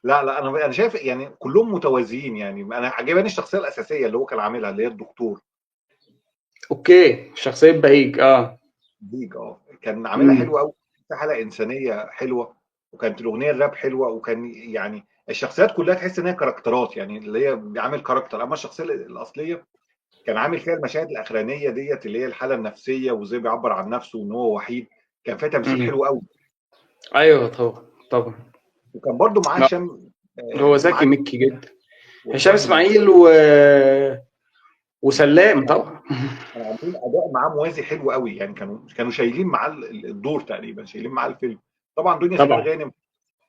لا انا شايف يعني كلهم متوازيين يعني. انا عجباني الشخصيه الاساسيه اللي هو كان عاملها، اللي هي الدكتور اوكي، شخصيه بهيج، اه. ديك. كان عاملها امم حلو قوي، في حلقه انسانيه حلوه، وكانت الاغنيه الراب حلوه، وكان يعني الشخصيات كلها تحس ان هي كاركترات، يعني اللي هي عامل كاركتر. اما الشخصيه الاصليه كان عامل فيها المشاهد الاخرانيه ديت، اللي هي الحاله النفسيه وازاي بيعبر عن نفسه وان هو وحيد. كان فيها تمثيل امم حلو قوي. ايوه طبعا طبعا. وكان برضو معاه لا، هشام، هو ذكي معاه مكي جدا. هشام وابراهيم. اسماعيل وسلام طبعا. كانوا عاملين اداء معاه موازي حلو قوي يعني. كانوا شايلين معاه الدور تقريبا، شايلين معاه الفيلم. طبعا دنيا سمير طبعا. غانم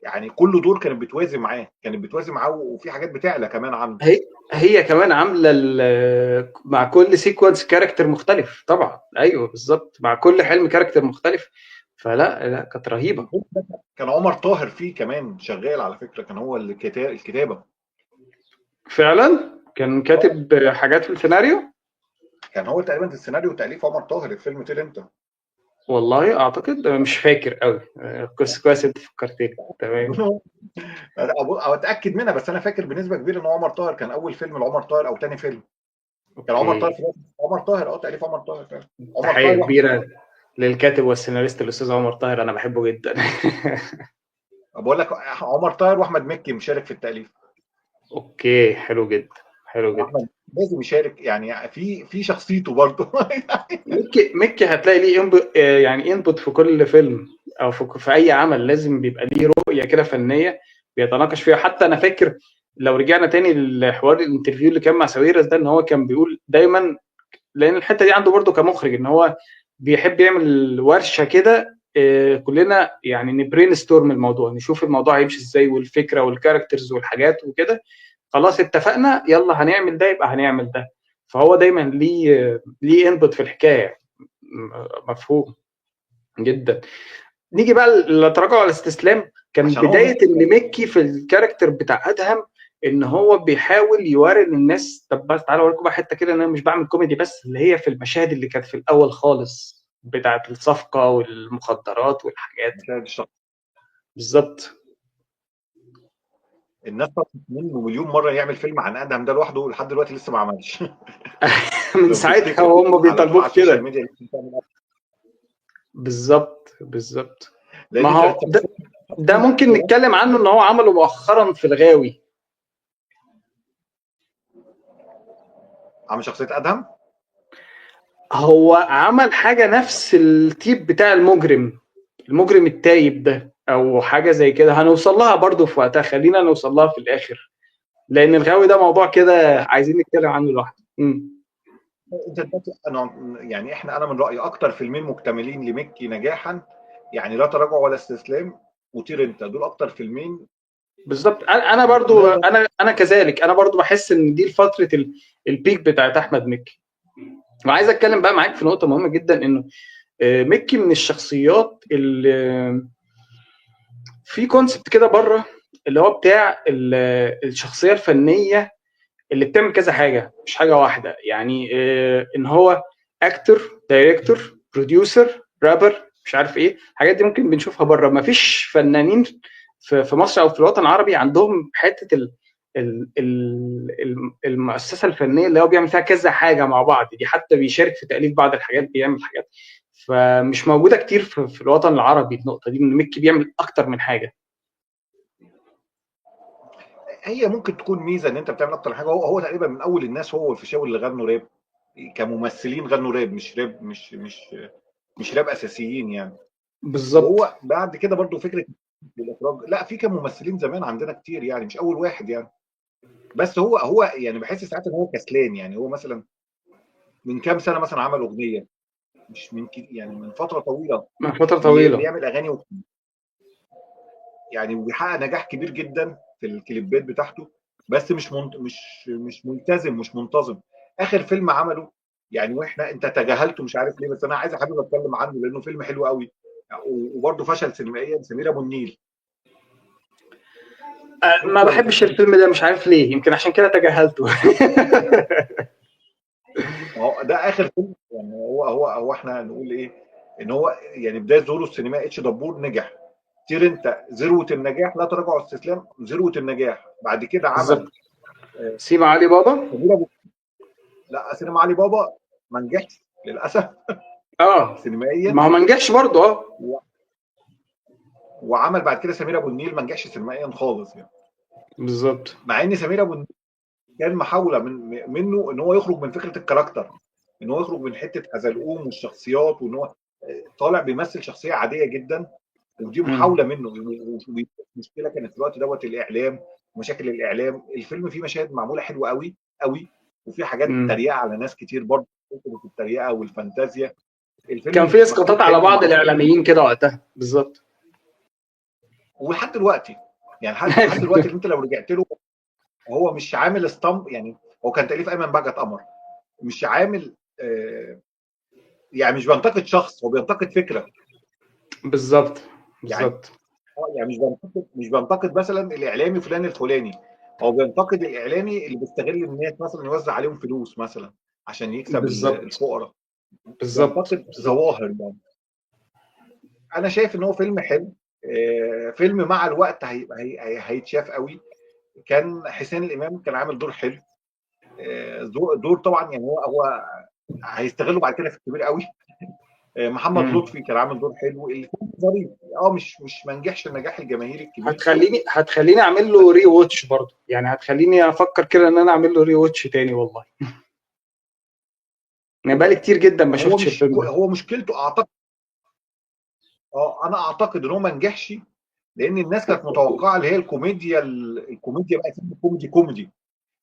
يعني كل دور كانت بتوازي معاه، كانت بتوازي معاه، وفي حاجات بتعلى كمان عنه. هي هي كمان عامله مع كل سيكونس كاركتر مختلف طبعا. ايوه بالظبط، مع كل حلم كاركتر مختلف. فلا لا، كانت رهيبه. كان عمر طاهر فيه كمان شغال على فكره، كان هو الكتابه. فعلا كان اه كاتب حاجات في السيناريو. كان هو تقريبا السيناريو وتاليف عمر طاهر الفيلم طير انت. والله اعتقد، مش فاكر قوي. كويس كويس انت فكرتني، تمام. او اتاكد منها، بس انا فاكر بنسبه كبيره ان عمر طاهر كان اول فيلم لعمر طاهر او تاني فيلم. كان عمر طاهر اوكي. في عمر طاهر، تاليف عمر طاهر فعلا. عمر تحيه طاهر واحمد، كبيره للكاتب والسيناريست الاستاذ عمر طاهر، انا بحبه جدا. بقول لك عمر طاهر واحمد مكي مشارك في التاليف. اوكي، حلو جدا، حلو جدا. احمد لازم يشارك يعني في شخصيته برضه. ميكي هتلاقي ليه يعني انبوت في كل فيلم، او في اي عمل لازم بيبقى ليه رؤيه كده فنيه بيتناقش فيها. حتى انا فاكر لو رجعنا تاني للحوار الانترفيو اللي كان مع ساويرس ده، ان هو كان بيقول دايما، لان الحته دي عنده برضه كمخرج، ان هو بيحب يعمل ورشه كده، كلنا يعني نبرين ستورم الموضوع، نشوف الموضوع هيمشي ازاي والفكره والكاركترز والحاجات وكده. خلاص اتفقنا، يلا هنعمل ده، يبقى هنعمل ده. فهو دايما ليه انبوت في الحكايه. مفهوم جدا. نيجي بقى للتراجع والاستسلام. كان عشان هو بدايه ان ميكي في الكاركتر بتاع ادهم، ان هو بيحاول يوري للناس. طب بس تعالوا اوريكم بقى حته كده، ان انا مش بعمل كوميدي بس، اللي هي في المشاهد اللي كانت في الاول خالص بتاعه الصفقه والمخدرات والحاجات. مشاهد الشخص. بالظبط. الناس طلبت منه مليون مره يعمل فيلم عن ادهم ده لوحده، لحد دلوقتي لسه ما عملش. من لو ساعتها تفتكر وهم على طول بيطالبوه على السوشيال بكده. ميديا بالظبط بالظبط. ما لان كانت هو ده، شخصيه ده ممكن نتكلم عنه، ان هو عمله مؤخرا في الغاوي. عامل شخصيه ادهم. هو عمل حاجة نفس التيب بتاع المجرم التايب ده، او حاجة زي كده. هنوصل لها برضو في وقتها، خلينا نوصل لها في الاخر، لان الغاوي ده موضوع كده عايزين نتكلم عنه لوحده. انت دلوقتي انا يعني انا من رايي اكتر فيلمين مكتملين لمكي نجاحا، يعني لا تراجع ولا استسلام وطير انت، دول اكتر فيلمين بالظبط. انا برضو، نقدر. انا كذلك، انا برضو بحس ان دي فترة البيك بتاعت احمد مكي. وعايز اتكلم بقى معاك في نقطة مهمة جدا، انه مكي من الشخصيات اللي في كونسبت كده بره، اللي هو بتاع الشخصية الفنية اللي بتعمل كذا حاجه، مش حاجه واحده. يعني ان هو اكتور، دايركتور، بروديوسر، رابر، مش عارف ايه الحاجات دي ممكن بنشوفها بره. ما فيش فنانين في مصر او في الوطن العربي عندهم حته المؤسسه الفنيه اللي هو بيعمل فيها كذا حاجه مع بعض دي. حتى بيشارك في تاليف بعض الحاجات، بيعمل حاجات. فمش موجوده كتير في الوطن العربي النقطه دي، ان ميكي بيعمل اكتر من حاجه. هي ممكن تكون ميزه ان انت بتعمل اكتر من حاجه. هو تقريبا من اول الناس، هو والفيشاوي اللي غنوا راب كممثلين، غنوا راب مش راب، مش راب اساسيين يعني. بالظبط. وهو بعد كده برضو فكره الاخراج، لا في كان ممثلين زمان عندنا كتير يعني، مش اول واحد يعني. بس هو يعني بحس ساعات ان هو كسلان. يعني هو مثلا من كام سنه مثلا عمل اغنيه، مش من يعني من فتره طويله من فترة طويلة. بيعمل اغاني يعني وبيحقق نجاح كبير جدا في الكليبات بتاعته، بس مش ملتزم، مش منتظم. اخر فيلم عمله يعني، انت تجاهلته مش عارف ليه، بس انا عايز حابب اتكلم عنه لانه فيلم حلو قوي وبرضه فشل سينمائيا، سمير ابو النيل. ما شفته ولا ما بحبش شفتوش؟ الفيلم ده، مش عارف ليه، يمكن عشان كده تجاهلته. ما هو ده اخر فيلم يعني. هو احنا نقول ايه، ان هو يعني بدايه ظهوره السينمائي اتش دبور نجح. طير انت ذروه النجاح، لا تراجع واستسلام ذروه النجاح. بعد كده بالظبط. عمل آه، سيما علي بابا. سمير ابو لا سينما علي بابا ما نجحش للاسف اه، سينمائيا. ما هو ما نجحش برضه. اه، و... وعمل بعد كده سمير ابو النيل، ما نجحش سينمائيا خالص يعني. بالظبط. مع ان سمير ابو النيل كان محاوله منه ان هو يخرج من فكره الكاركتر، ان هو يخرج من حته حزلقوم والشخصيات، وان هو طالع بيمثل شخصيه عاديه جدا. ودي مم. محاوله منه. المشكله كانت في الوقت دوت الاعلام، مشاكل الاعلام. الفيلم فيه مشاهد معموله حلوه قوي قوي، وفي حاجات مم. تريقه على ناس كتير برضه، التريقه والفانتازيا. الفيلم كان في مش مكتوب اسقاطات على حلو بعض ومعمول حلو. الاعلاميين كده وقتها. بالظبط. ولحد دلوقتي يعني، لحد دلوقتي اللي انت لو رجعت له، هو مش عامل اسطمب يعني. هو كان تاليف ايمن بهجت قمر، مش عامل يعني مش بينتقد شخص، هو بينتقد فكره. بالظبط. يعني بالظبط. يعني مش بينتقد مثلا الاعلامي فلان الفلاني، هو بينتقد الاعلامي اللي بيستغل الناس مثلا يوزع عليهم فلوس مثلا عشان يكسب بالظبط. الفقراء. بالظبط. بينتقد بالظبط. ظواهر يعني. انا شايف ان هو فيلم حلو. فيلم مع الوقت هيتشاف قوي. كان حسين الامام كان عامل دور حلو. دور طبعا يعني، هو هيستغله بعد كده في الكبير قوي. محمد مم. لطفي كان عامل دور حلو. الفيلم ظريف. مش ما نجحش النجاح الجماهيري الكبير. هتخليني اعمل له ري واتش برضه، يعني هتخليني افكر كده ان انا اعمل له ري واتش تاني والله. انا بقالي كتير جدا ما هو شفتش مش الفيلم ده. هو مشكلته اعتقد. انا اعتقد ان هو ما نجحش لان الناس كانت متوقعه اللي هي الكوميديا. الكوميديا بقى فيلم كوميدي.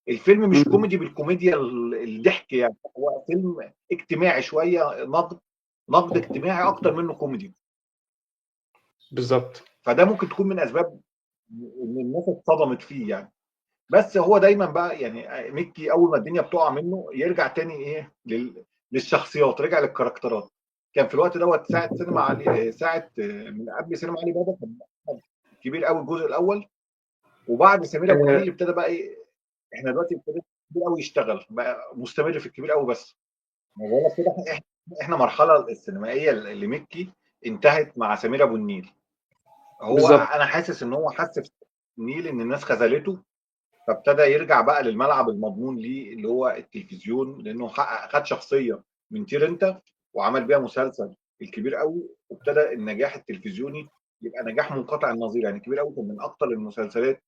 الفيلم مش مم. كوميدي بالكوميديا الضحك يعني، هو فيلم اجتماعي شويه، نقد اجتماعي اكتر منه كوميدي. بالظبط. فده ممكن تكون من اسباب ان الناس اتصدمت فيه يعني. بس هو دايما بقى يعني ميكي اول ما الدنيا بتقع منه يرجع تاني ايه للشخصيات، رجع للكاركترات. كان في الوقت دوت ساعه سينما علي، ساعه من قبل سينما علي بابا كان كبير قوي الجزء الاول. وبعد سمير ابو آه، النيل ابتدى بقى ايه، احنا دلوقتي ابتدى كبير قوي يشتغل بقى مستمر في الكبير قوي بس. ما بقول لك كده، احنا المرحله السينمائيه اللي مكي انتهت مع سمير ابو النيل. هو بالظبط. انا حاسس ان هو حس في النيل ان الناس خذلته، فابتدى يرجع بقى للملعب المضمون ليه اللي هو التلفزيون، لانه خد شخصيه من طير انت وعمل بيها مسلسل الكبير قوي، وابتدى النجاح التلفزيوني يبقى نجاح منقطع النظير. يعني الكبير قوي كان من اكتر المسلسلات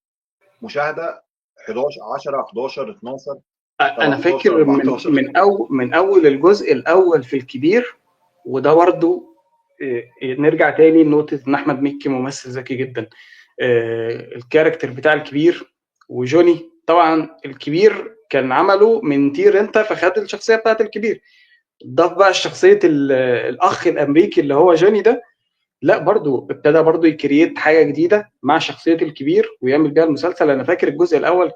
مشاهده، 11 10 11 12 انا 13 فاكر من 14. من أو من اول الجزء الاول في الكبير. وده برضه نرجع تاني لنقطة ان احمد مكي ممثل ذكي جدا. الكاركتر بتاع الكبير وجوني، طبعا الكبير كان عمله من طير انت، فخد الشخصية بتاعت الكبير. ضاف بقى شخصية الاخ الامريكي اللي هو جوني ده. لا، برضو ابتدى برضو يكريت حاجه جديده مع شخصيه الكبير ويعمل بيها المسلسل. انا فاكر الجزء الاول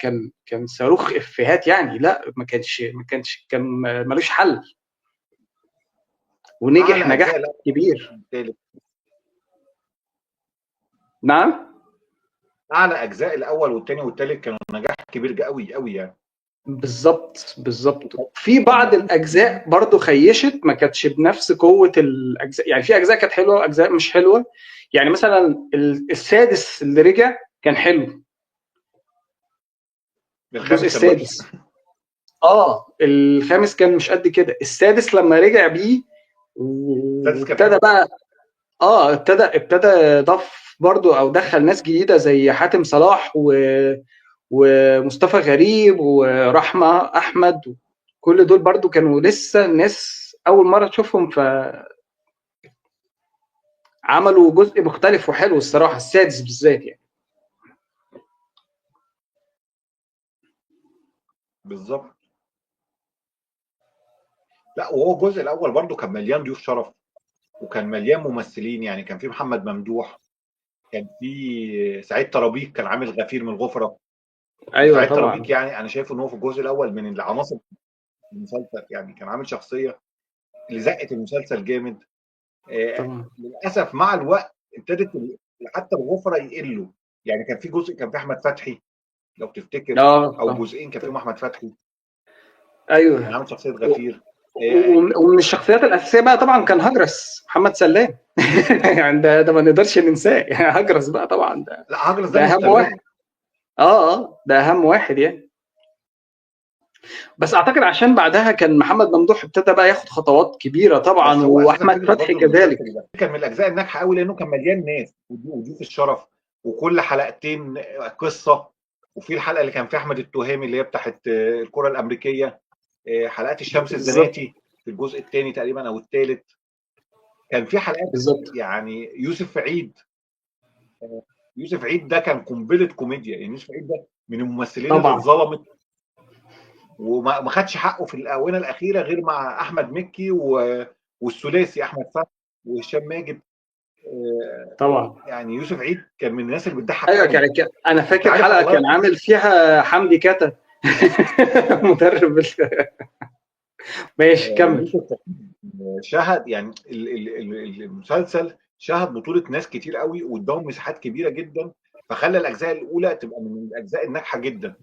كان صاروخ افيهات يعني. لا، ما كانش كان ملوش حل، ونجح اعلى نجاح اجزاء الاول كبير. والثالث. نعم. اعلى اجزاء الاول والثاني والثالث كانوا نجاح كبير قوي قوي يعني. بالظبط. بالظبط. في كان بعض الاجزاء برضو خيشت، ما كانتش بنفس قوه الاجزاء، يعني في اجزاء كانت حلوه واجزاء مش حلوه. يعني مثلا السادس اللي رجع كان حلو. الجزء الخامس كان وحش. السادس. الخامس كان مش قد كده. السادس لما رجع بيه السادس كان وابتدى حلو. بقى. ابتدى ضاف برضو او دخل ناس جديده زي حاتم صلاح ومصطفى غريب ورحمه احمد. كل دول برضو كانوا لسه الناس اول مره تشوفهم، فعملوا جزء مختلف وحلو الصراحه، السادس بالذات يعني. بالظبط. لا وهو الجزء الاول برضو كان مليان ضيوف شرف، وكان مليان ممثلين، يعني كان في محمد ممدوح، كان في سعيد طرابيك كان عامل غفير من الغفرة. ايوه وسعيد طبعا. طرابيك يعني انا شايف ان هو في الجزء الاول من العناصر المسلسل، يعني كان عامل شخصية اللي زقت المسلسل جامد. طبعا. للاسف مع الوقت ابتدت حتى الغفرة يقلوا. يعني كان في جزء كان في احمد فتحي لو تفتكر، اه او طبعا. جزئين كان فيهم احمد فتحي كان ايوه. عامل شخصية و- غفير. آه، ومن الشخصيات الاساسيه بقى طبعا كان هجرس محمد سلام. يعني ده ما نقدرش ننساه، يعني هجرس بقى طبعا ده، لا هجرس ده ده اهم واحد. مستمر. اه ده اهم واحد يعني. بس اعتقد عشان بعدها كان محمد ممدوح ابتدى بقى ياخد خطوات كبيره طبعا، بس هو اساسا واحمد فكره فتحي برضو كذلك. المسلسل ده كان من الاجزاء الناجحه قوي لانه كان مليان ناس وضيوف الشرف، وكل حلقتين قصه. وفي الحلقه اللي كان فيها احمد التهامي اللي هي بتاعت الكره الامريكيه، حلقات الشمس بالظبط. الزناتي في الجزء الثاني تقريبا او الثالث. كان في حلقات، بالظبط. يعني يوسف عيد. يوسف عيد ده كان قنبله كوميديا، يعني يوسف عيد ده من الممثلين اللي طبعا. اتظلمت وما خدش حقه في الاونه الاخيره غير مع احمد مكي والثلاثي احمد فتحي وهشام ماجد. طبعا. يعني يوسف عيد كان من الناس اللي بتضحك ايوه قوي. انا انت فاكر عارف حلقه الله كان يرحمه عامل فيها حمدي كتا. مدرب ماشي كمل. يوسف شهد، يعني المسلسل شهد بطولة ناس كتير قوي واداهم مساحات كبيرة جدا، فخلى الأجزاء الأولى تبقى من الأجزاء الناجحة جدا.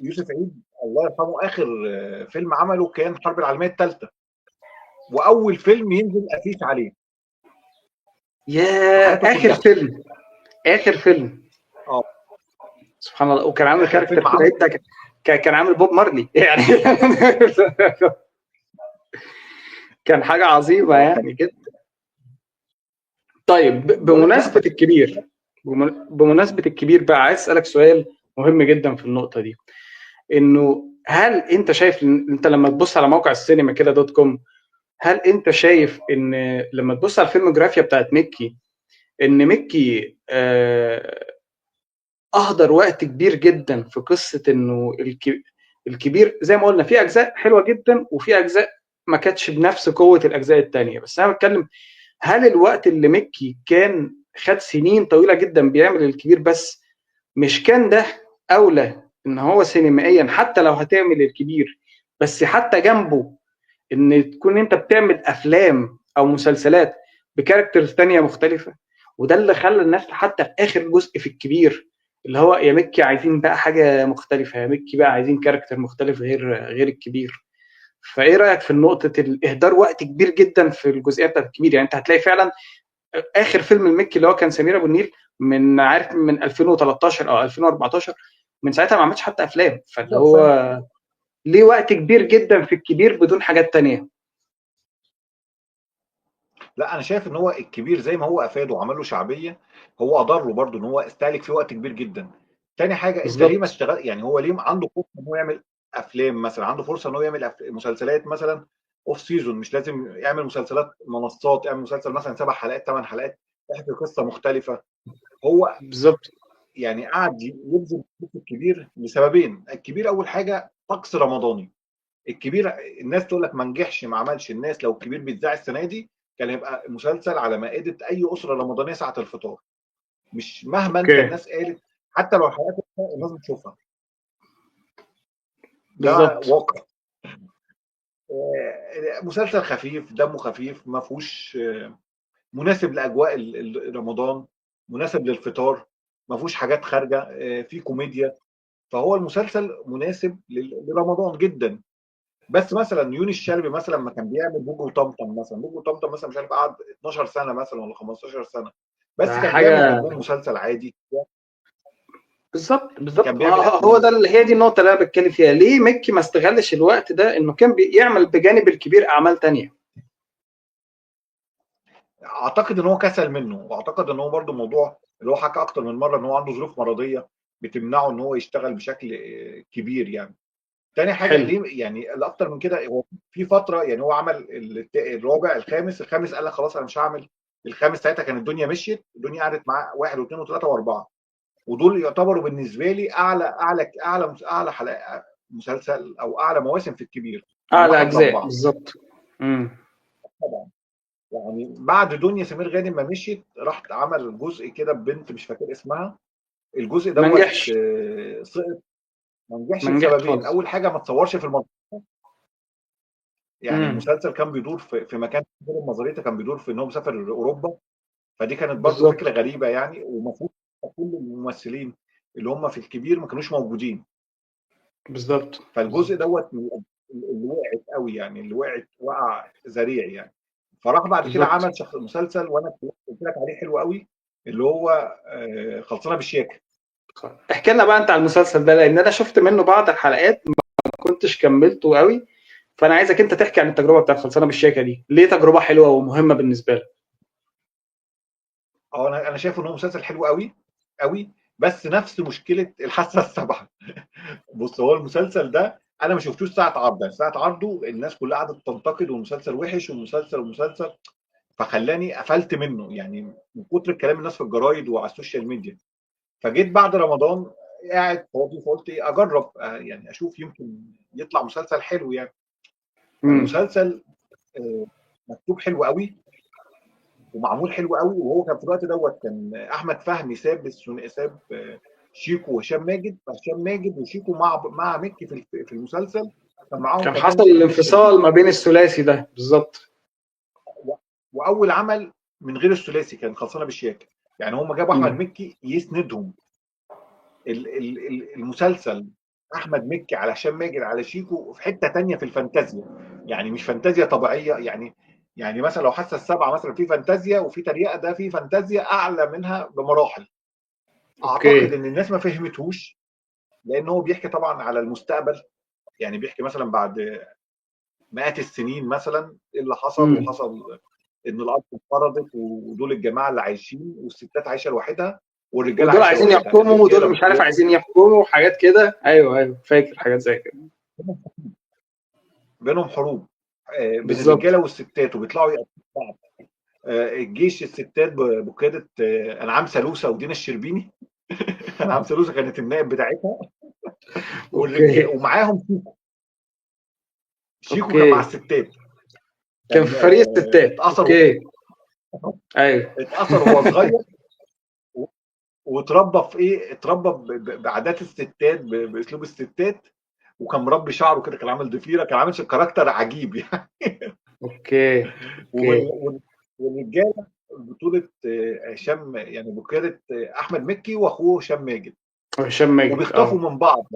يوسف عيد الله يرحمه آخر فيلم عمله كان الحرب العالمية الثالثة، وأول فيلم ينزل أفيش عليه في يا حياته اخر كلها. فيلم، اخر فيلم. اه سبحان الله. وكان عامل آخر كاركتر فيلم كده عمله. ده، كان عامل بوب مارلي يعني. كان حاجه عظيمه كان يعني جدا. طيب بقول لك لا بمناسبه بس. الكبير، بمناسبه الكبير بقى عايز اسالك سؤال مهم جدا في النقطه دي، انه هل انت شايف ان انت لما تبص على موقع السينما كده دوت كوم، هل انت شايف ان لما تبص على الفيلموجرافيا بتاعت ميكي، ان ميكي اهدر وقت كبير جدا في قصه انه الكبير زي ما قلنا في اجزاء حلوه جدا وفي اجزاء ما كانتش بنفس قوه الاجزاء التانية، بس انا بتكلم هل الوقت اللي ميكي كان خد سنين طويله جدا بيعمل الكبير بس، مش كان ده اولى ان هو سينمائيا حتى لو هتعمل الكبير بس حتى جنبه ان تكون انت بتعمل افلام او مسلسلات بكاركترز تانية مختلفة؟ وده اللي خلى الناس حتى في اخر جزء في الكبير اللي هو يا مكي عايزين بقى حاجة مختلفة، يا مكي بقى عايزين كاركتر مختلف غير الكبير. فايه رأيك في نقطة الاهدار وقت كبير جدا في الجزئية بتاعت الكبير؟ يعني انت هتلاقي فعلا اخر فيلم المكي اللي هو كان سمير ابو النيل من عارف من 2013 او 2014، من ساعتها ما عملش حتى افلام، فاللي 11 سنة. هو ليه وقت كبير جدا في الكبير بدون حاجات تانية. لا انا شايف ان هو الكبير زي ما هو افاده وعمل له شعبيه، هو اضر برضه ان هو استهلك فيه وقت كبير جدا. تاني حاجه انت ليه ما بالظبط. اشتغل، يعني هو ليه عنده فرصه ان هو يعمل افلام مثلا، عنده فرصه ان هو يعمل مسلسلات مثلا اوف سيزون، مش لازم يعمل مسلسلات منصات، يعمل مسلسل مثلا 7 حلقات 8 حلقات يحكي قصه مختلفه. هو بالظبط. يعني قعد يبذل فلوس الكبير لسببين. الكبير اول حاجه طقس رمضاني. الكبير الناس تقول لك ما نجحش ما عملش، الناس لو الكبير بيتذاع السنه دي كان هيبقى مسلسل على مائده اي اسره رمضانيه ساعه الفطار. مش مهما انت اوكي. الناس قالت، حتى لو الحلقات الناس بتشوفها. ده بالظبط. واقع. مسلسل خفيف دمه خفيف ما فيهوش، مناسب لاجواء رمضان، مناسب للفطار، ما فيهوش حاجات خارجه، في كوميديا. فهو المسلسل مناسب لرمضان جدا. بس مثلا يونس شلبي مثلا لما كان بيعمل بوجو وطمطم مثلا، بوجو وطمطم مثلا مش عارف قعد 12 سنه مثلا ولا 15 سنه، بس ده كان بيعمل حاجه. جنبهم مسلسل عادي. بالظبط كان بالظبط. بيعمل هو افلام. ده هي دي النقطه اللي انا بتكلم فيها، ليه مكي ما استغلش الوقت ده انه كان بيعمل بجانب الكبير اعمال تانية؟ اعتقد ان هو كسل منه، واعتقد ان هو برده موضوع اللي هو حكى اكتر من مره ان هو عنده ظروف مرضيه بتمنعه ان هو يشتغل بشكل كبير يعني. تاني حاجه حلو. ليه يعني الاكتر من كده، هو في فتره يعني هو عمل الرابع الخامس قال لك خلاص انا مش هعمل الخامس. ساعتها كان الدنيا مشيت، الدنيا قعدت معاه واحد واثنين وثلاثه واربعه، ودول يعتبروا بالنسبه لي اعلى حلقه، مسلسل او اعلى مواسم في الكبير من اعلى واحد اجزاء لاربعه. بالظبط. امم. طبعا. يعني بعد دنيا سمير غانم ما مشيت، راح عمل جزء كده ببنت مش فاكر اسمها. الجزء ما دوت نجحش. سقط. ما نجحش ما نجحش لسببين. خالص. اول حاجه ما تصورش في المنطقه. يعني امم. المسلسل كان بيدور في مكان غير المزاريطه، كان بيدور في ان هو مسافر اوروبا. فدي كانت برضو فكره بالظبط. غريبه يعني، ومفروض كل الممثلين اللي هم في الكبير ما كانوش موجودين. بالظبط. فالجزء بالظبط. دوت اللي وقعت قوي يعني، اللي وقع ذريع يعني. فراح بعد كده بالظبط. عمل مسلسل وانا قلت لك عليه حلو قوي، اللي هو خلصانه بالشياكه. احكي لنا بقى انت على المسلسل ده، لان انا شفت منه بعض الحلقات ما كنتش كملته قوي. فانا عايزك انت تحكي عن التجربه بتاعت خلصانه بالشيكه دي، ليه تجربه حلوه ومهمه بالنسبه لك؟ اه، انا شايف ان هو مسلسل حلو قوي قوي، بس نفس مشكله الحاسه السابعه. بص، هو المسلسل ده انا ما شفتوش ساعه عرضه. ساعه عرضه الناس كلها قعدت تنتقد، والمسلسل وحش ومسلسل. فخلاني قفلت منه يعني، من كتر الكلام الناس في الجرايد وعلى السوشيال ميديا. فجيت بعد رمضان قاعد فاضي، فقلت ايه اجرب يعني اشوف يمكن يطلع مسلسل حلو يعني. امم. فالمسلسل مكتوب حلو قوي ومعمول حلو قوي. وهو كان في الوقت دوت كان احمد فهمي ساب شيكو وهشام ماجد. فهشام ماجد وشيكو مع مكي في المسلسل. كان معاهم كان كمان حصل دينا الانفصال الشربيني. ما بين الثلاثي ده بالظبط. واول عمل من غير الثلاثي كان خلصانه بالشياكه. يعني هم جابوا احمد امم. مكي يسندهم. المسلسل احمد مكي على هشام ماجد على شيكو في حته تانية في الفانتازيا. يعني مش فانتازيا طبيعيه يعني. يعني مثلا لو حاسه السبعه مثلا في فانتازيا وفي تريقه، ده في فانتازيا اعلى منها بمراحل. اعتقد اوكي. ان الناس ما فهمتهوش، لان هو بيحكي طبعا على المستقبل. يعني بيحكي مثلا بعد مئات السنين مثلا ايه اللي حصل. امم. وحصل ان الارض انقرضت، ودول الجماعه اللي عايشين، والستات عايشه لوحدها، والرجاله ودول عايشه عايزين لوحدها. يحكموا ودول الرجاله مش عارف عايزين يحكموا وحاجات كده. ايوه ايوه فاكر حاجات زي كده. بينهم حروب بين بالظبط. الرجاله والستات، وبيطلعوا يقتلوا بعض. الجيش الستات بقياده انعام سالوسه ودينا الشربيني. انعام سالوسه كانت النائب بتاعتها. والرجاله اوكي. ومعاهم شيكو كان مع اوكي. الستات. كان في كان فريق الستات. اتأثر اوكي. ايوه. اتأثر وهو صغير. واتربى في ايه، اتربى بعادات الستات، باسلوب الستات. وكان مربي شعره كده، كان عامل ضفيره، كان عامل كاركتر عجيب يعني. اوكي. اوكي. والرجاله بطوله هشام يعني بقياده احمد مكي واخوه هشام ماجد. هشام ماجد وبيخطفوا اه. من بعض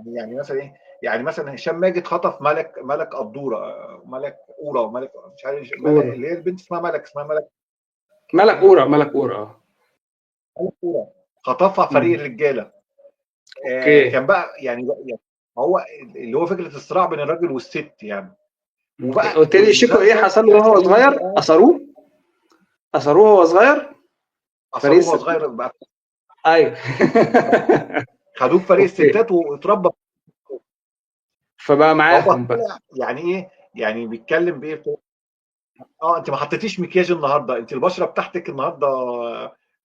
يعني مثلا ايه. يعني مثلا هشام ماجد خطف ملك قدوره، ملك اورا وملك مش عارف ملك، اورا. اللي هي البنت اسمها ملك، اسمها ملك. ملك اورا. ملك اورا اه. ملك اورا. خطفها فريق امم. الرجاله. اوكي. كان بقى يعني هو اللي هو فكره الصراع بين الراجل والست يعني. اوكي. وبقى قلت لي شيكو ايه والمسلسل حصل له تحس وهو ان انت صغير؟ قاعد. اثروه. اثروه وهو صغير. فريق اثروه وهو الستات. صغير بقى. ايوه. خدوه في فريق اوكي. الستات واتربى. فبقى فهو معاهم بقى. طلع يعني ايه، يعني بيتكلم بايه. انت ما حطيتيش مكياج النهارده، انت البشره بتاعتك النهارده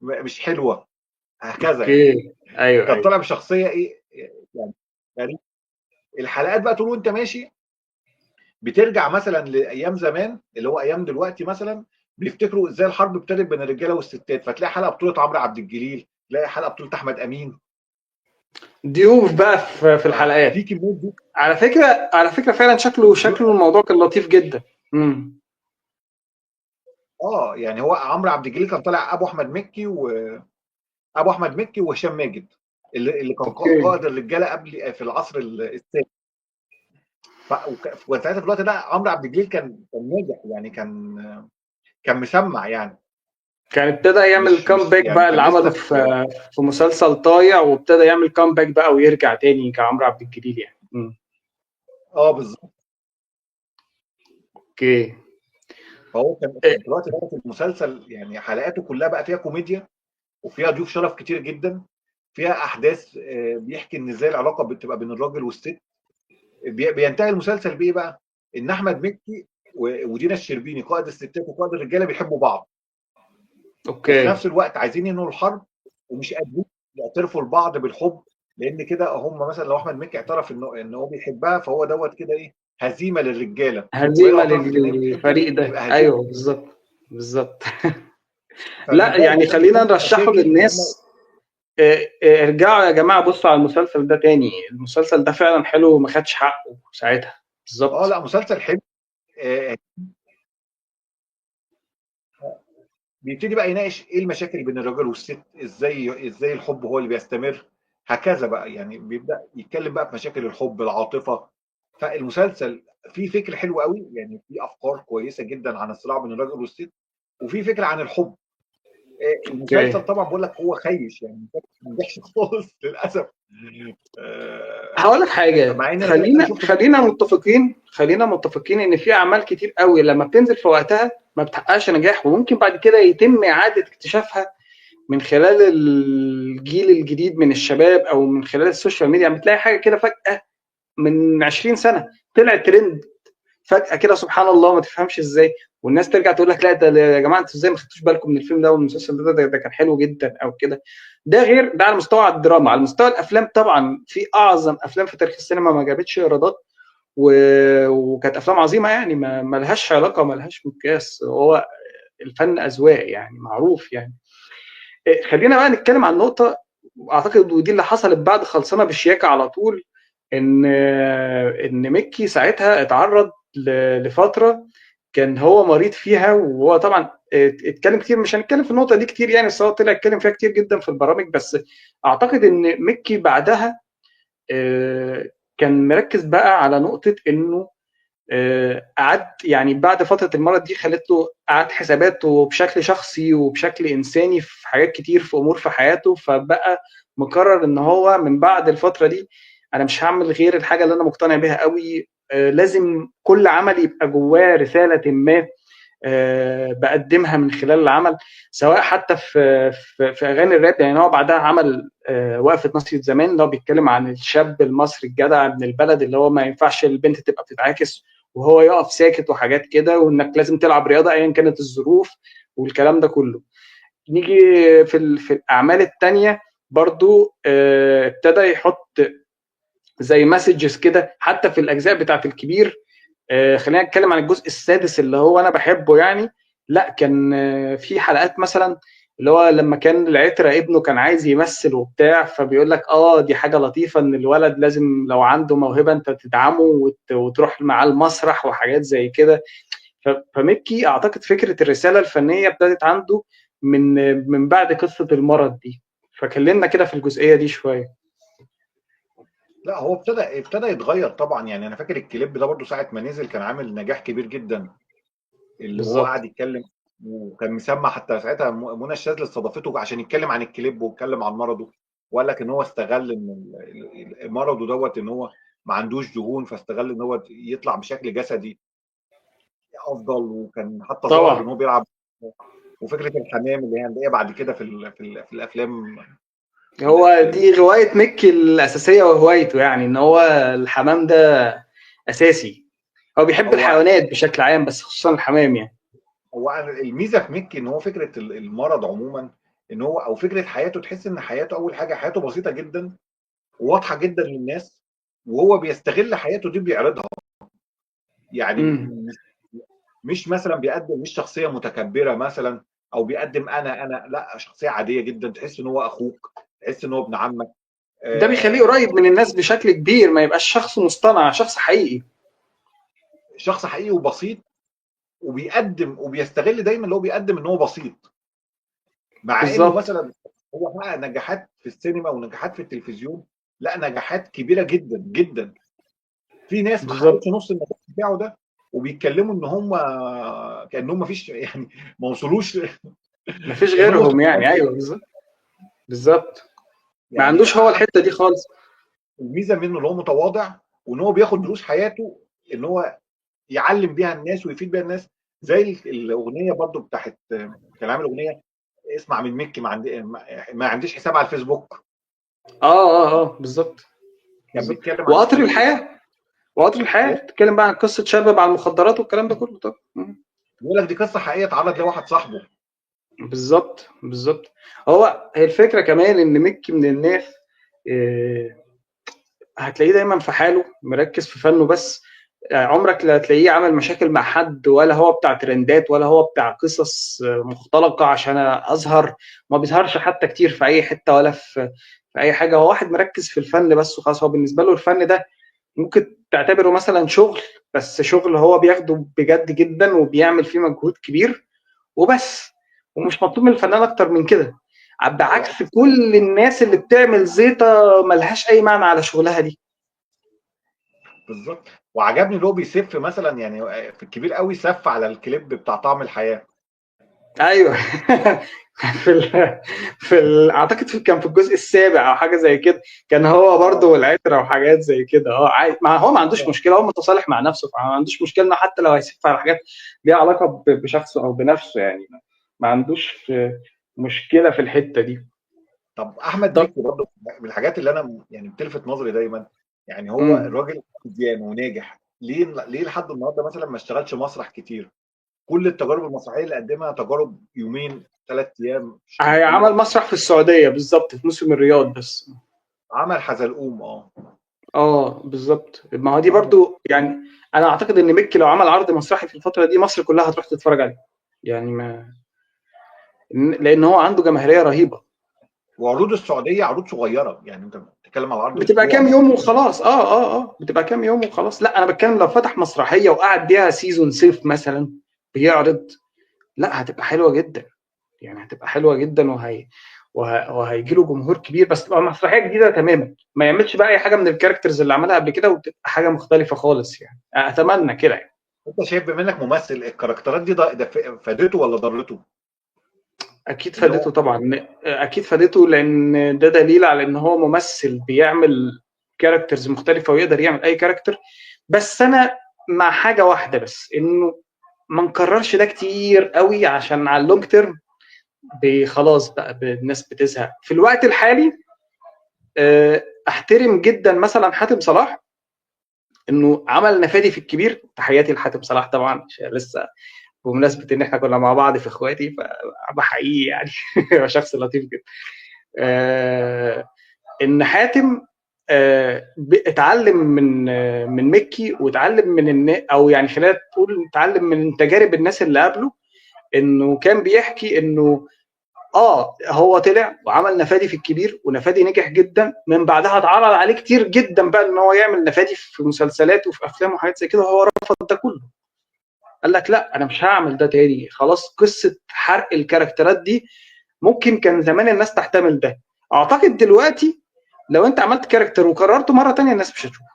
مش حلوه. هكذا يعني. اوكي. ايوه كان ايوه. طالع بشخصيه ايه يعني. يعني الحلقات بقى طول وانت ماشي بترجع مثلا لايام زمان، اللي هو ايام دلوقتي مثلا. بيفتكروا ازاي الحرب ابتدت بين الرجاله والستات، فتلاقي حلقه بطوله عمرو عبد الجليل، تلاقي حلقه بطوله احمد امين. ضيوف بقى في ففي الحلقات. كميه دي. على فكره فعلا شكله الموضوع كان لطيف جدا. امم. يعني هو عمرو عبد الجليل كان طالع ابو احمد مكي، وهشام ماجد، اللي كان اوكي. قائد الرجاله قبل في العصر الثاني. وساعتها في الوقت ده عمرو عبد الجليل كان ناجح يعني، كان مسمع يعني. كان ابتدى يعمل مش كامباك يعني بقى اللي كان عمله لسه في مسلسل طايع، وابتدى يعمل كامباك بقى ويرجع تاني كعمرو عبد الجليل يعني. بالظبط. اوكي. فهو كان إيه. في الوقت ده في المسلسل يعني حلقاته كلها بقى فيها كوميديا، وفيها ضيوف شرف كتير جدا. فيها احداث بيحكي ان ازاي العلاقه بتبقى بين الراجل والست. بينتهي المسلسل بايه بقى؟ ان احمد مكي ودينا الشربيني قائد الستات وقائد الرجاله بيحبوا بعض. وفي اوكي. نفس الوقت عايزين ينهوا الحرب، ومش قادرين يعترفوا لبعض بالحب. لان كده هم مثلا لو احمد مكي اعترف انه هو بيحبها، فهو دوت كده ايه، هزيمه للرجاله. وهي لو هزيمه اعترفت ان هي بتحبه للفريق ده، يبقى هزيمه. ايوه بالظبط. بالظبط. لا فبيبداوا يعني يكتشفوا خلينا منه نرشحه مشاكل ان هم. للناس. ارجعوا يا جماعه بصوا على المسلسل ده تاني، المسلسل ده فعلا حلو وما خدش حقه ساعتها. اه بالظبط. لا، مسلسل حلو. آه، بيبتدي بقى يناقش ايه المشاكل بين الراجل والست، ازاي الحب هو اللي بيستمر، هكذا بقى. يعني بيبدا يتكلم بقى في مشاكل الحب، العاطفه. فالمسلسل فيه فكر حلو قوي، يعني فيه افكار كويسه جدا عن الصراع بين الراجل والست، وفي فكره عن الحب. المسلسل اوكي. طبعا بقول لك هو خيش، يعني المسلسل ما نجحش خالص للاسف. هقول لك حاجه، مع ان انا خلينا شفت منه خلينا متفقين، خلينا متفقين ان في اعمال كتير قوي لما بتنزل في وقتها ما بتحققش نجاح، وممكن بعد كده يتم اعاده اكتشافها من خلال الجيل الجديد من الشباب او من خلال السوشيال ميديا. يعني بتلاقي حاجه كده فجاه من 20 سنه طلعت ترند فجاه كده، سبحان الله ما تفهمش ازاي، والناس ترجع تقول لك لا ده يا جماعه انتوا ازاي ما خدتوش بالكم من الفيلم ده والمسلسل ده كان حلو جدا او كده. ده غير ده على مستوى الدراما. على مستوى الافلام طبعا في اعظم افلام في تاريخ السينما ما جابتش ايرادات وكانت افلام عظيمه، يعني ما لهاش علاقه وما لهاش مقياس، هو الفن اذواق يعني معروف يعني. خلينا بقى نتكلم عن نقطه، اعتقد ودي اللي حصلت بعد خلصنا بشياكه على طول، ان مكي ساعتها اتعرض لفتره كان هو مريض فيها، وهو طبعا اتكلم كتير، مش هنتكلم في النقطه دي كتير يعني، بس هو طلع اتكلم فيها كتير جدا في البرامج. بس اعتقد ان مكي بعدها كان مركز بقى على نقطه انه قعد يعني بعد فتره المرض دي خلت له قعد حساباته بشكل شخصي وبشكل انساني في حاجات كتير في امور في حياته، فبقى مقرر ان هو من بعد الفتره دي انا مش هعمل غير الحاجه اللي انا مقتنع بيها قوي. لازم كل عمل يبقى جواه رساله ما بقدمها من خلال العمل، سواء حتى في اغاني الراب. يعني هو بعدها عمل وقفه ناصية زمان اللي هو بيتكلم عن الشاب المصري الجدع ابن البلد اللي هو ما ينفعش البنت تبقى بتتعاكس وهو يقف ساكت وحاجات كده، وانك لازم تلعب رياضه ايا كانت الظروف والكلام ده كله. نيجي في الاعمال التانية برضو ابتدى يحط زي مسجز كده حتى في الاجزاء بتاعت الكبير. خلينا نتكلم عن الجزء السادس اللي هو انا بحبه يعني. لا كان في حلقات مثلا اللي هو لما كان العترة ابنه كان عايز يمثل وبتاع، فبيقول لك دي حاجة لطيفة ان الولد لازم لو عنده موهبة انت تدعمه وتروح معاه المسرح وحاجات زي كده. فمكي اعتقد فكرة الرسالة الفنية ابتدت عنده من بعد قصة المرض دي. فكلمنا كده في الجزئية دي شوية. لا، هو ابتدى يتغير طبعا. يعني انا فاكر الكليب ده برضه ساعه ما نزل كان عامل نجاح كبير جدا، اللي هو قاعد بالظبط. يتكلم. وكان مسمع حتى ساعتها منى الشاذلي استضافته عشان يتكلم عن الكليب ويتكلم عن مرضه. وقال لك ان هو استغل ان مرضه دوت ان هو ما عندوش دهون، فاستغل ان هو يطلع بشكل جسدي افضل. وكان حتى ظاهر ان طبعا هو بيلعب. وفكره الحمام اللي هي هنلاقيها بعد كده في الافلام هو دي هواية مكي الأساسية وهوايته، يعني إن هو الحمام ده أساسي. هو بيحب هو الحيوانات بشكل عام بس خصوصا الحمام يعني. هو الميزه في ميكي ان هو فكره المرض عموما، ان هو او فكره حياته، تحس ان حياته اول حاجه حياته بسيطه جدا وواضحه جدا للناس، وهو بيستغل حياته دي بيعرضها. يعني امم. مش مثلا بيقدم مش شخصيه متكبره مثلا، او بيقدم انا لا، شخصيه عاديه جدا، تحس ان هو اخوك، تحس ان هو ابن عمك. ده بيخليه قريب آه، من الناس بشكل كبير، ما يبقاش شخص مصطنع، شخص حقيقي. شخص حقيقي وبسيط، وبيقدم وبيستغل دايما اللي هو بيقدم ان هو بسيط. مع انه بالظبط. مثلا هو حقق نجاحات في السينما ونجاحات في التلفزيون، لا نجاحات كبيره جدا جدا. في ناس ما بالظبط. حققتش نص النجاح بتاعه ده، وبيتكلموا ان هم كانهم ما فيش يعني ما وصلوش مفيش كانهم ما غيرهم وصلوش يعني، حاجه. أيوه بالظبط. بالظبط. ما يعني عندوش هو الحتة دي خالص. الميزه منه اللي هو متواضع، وان هو بياخد دروس حياته ان هو يعلم بيها الناس ويفيد بيها الناس. زي الاغنيه برضو بتاعت، كان عامل اغنيه اسمع من مكي، ما عنديش حساب على الفيسبوك. بالظبط. كان بالظبط. بيتكلم عن وقطر فكره الحياة. وقطر الحياة بتتكلم بقى عن قصة شاب مع المخدرات والكلام ده كله. طب بيقول لك دي قصه حقيقيه اتعرض لواحد صاحبه. بالظبط. بالظبط. هي الفكرة كمان إن مكي من الناس هتلاقيه دايما في حاله مركز في فنه بس. عمرك لا هتلاقيه عمل مشاكل مع حد، ولا هو بتاع ترندات، ولا هو بتاع قصص مختلقة عشان أظهر. ما بيظهرش حتى كتير في أي حتة ولا في أي حاجة. هو واحد مركز في الفن بس وخلاص. هو بالنسبة له الفن ده ممكن تعتبره مثلا شغل، بس شغل هو بياخده بجد جدا وبيعمل فيه مجهود كبير وبس، ومش مطلوب من الفنان أكتر من كده، بعكس كل الناس اللي بتعمل زيطة ملهاش أي معنى على شغلها دي. بالظبط. وعجبني اللي هو بيسف مثلا، يعني في الكبير قوي سف على الكليب بتاع طعم الحياه. ايوه. اعتقد كان في الجزء السابع او حاجه زي كده، كان هو برضه اه والعتره وحاجات زي كده. هو ما عندوش مشكله، هو متصالح مع نفسه، فما عندوش مشكله انه حتى لو هيسف على حاجات ليها علاقه بشخصه او بنفسه يعني. ما عندوش مشكله في الحته دي. طب احمد طب. مكي برضه من الحاجات اللي انا يعني بتلفت نظري دايما، يعني هو امم الراجل كوميديان وناجح، ليه لحد النهارده مثلا ما اشتغلش مسرح كتير؟ كل التجارب المسرحيه اللي قدمها تجارب يومين 3 ايام مش عمل طويله. مسرح في السعوديه بالظبط في موسم الرياض بس. عمل حزلقوم اه بالظبط، ما هو دي برضو يعني. انا اعتقد ان مكي لو عمل عرض مسرحي في الفتره دي مصر كلها هتروح تتفرج عليه يعني. ما لان هو عنده جماهيريه رهيبه. وعروض السعوديه عروض صغيره، يعني انت بتتكلم على عرض بتبقى اسبوع كام بس. يوم وخلاص. بتبقى كام يوم وخلاص. لا انا بتكلم لو فتح مسرحيه وقعد بيها سيزون صيف مثلا بيعرض، لا هتبقى حلوه جدا يعني. هتبقى حلوه جدا وهيجي له جمهور كبير، بس تبقى مسرحيه جديده تماما. ما يعملش بقى اي حاجه من الكاركترز اللي عملها قبل كده وتبقى حاجه مختلفه خالص يعني. اتمنى كده يعني. انت شايف بما انك ممثل الكاركترات دي ده فادته ولا ضرته؟ اكيد اللي هو فادته طبعا. اكيد فادته لان ده دليل على ان هو ممثل بيعمل كاركترز مختلفه ويقدر يعمل اي كاركتر. بس انا مع حاجه واحده بس، انه ما نكررش ده كتير قوي عشان على اللونج تيرم خلاص بقى الناس بتزهق في الوقت الحالي. احترم جدا مثلا حاتم صلاح، انه عمل نفادي في الكبير. تحياتي لحاتم صلاح طبعا لسه، بمناسبه ان احنا كنا مع بعض في اخواتي فبحقيقي يعني. هو شخص لطيف جدا. ان حاتم اتعلم من مكي، واتعلم او يعني خلينا تقول اتعلم من تجارب الناس اللي قبله. انه كان بيحكي انه هو طلع وعمل نفادي في الكبير، ونفادي نجح جدا. من بعدها اتعرض عليه كتير جدا بقى ان هو يعمل نفادي في مسلسلات وفي افلام وحاجات زي كده، وهو رفض ده كله. قال لك لا انا مش هعمل ده تاني خلاص. قصه حرق الكاركترات دي ممكن كان زمان الناس تحتمل ده. اعتقد دلوقتي لو انت عملت كاركتر وكررته مره تانية الناس مش هتشوفه.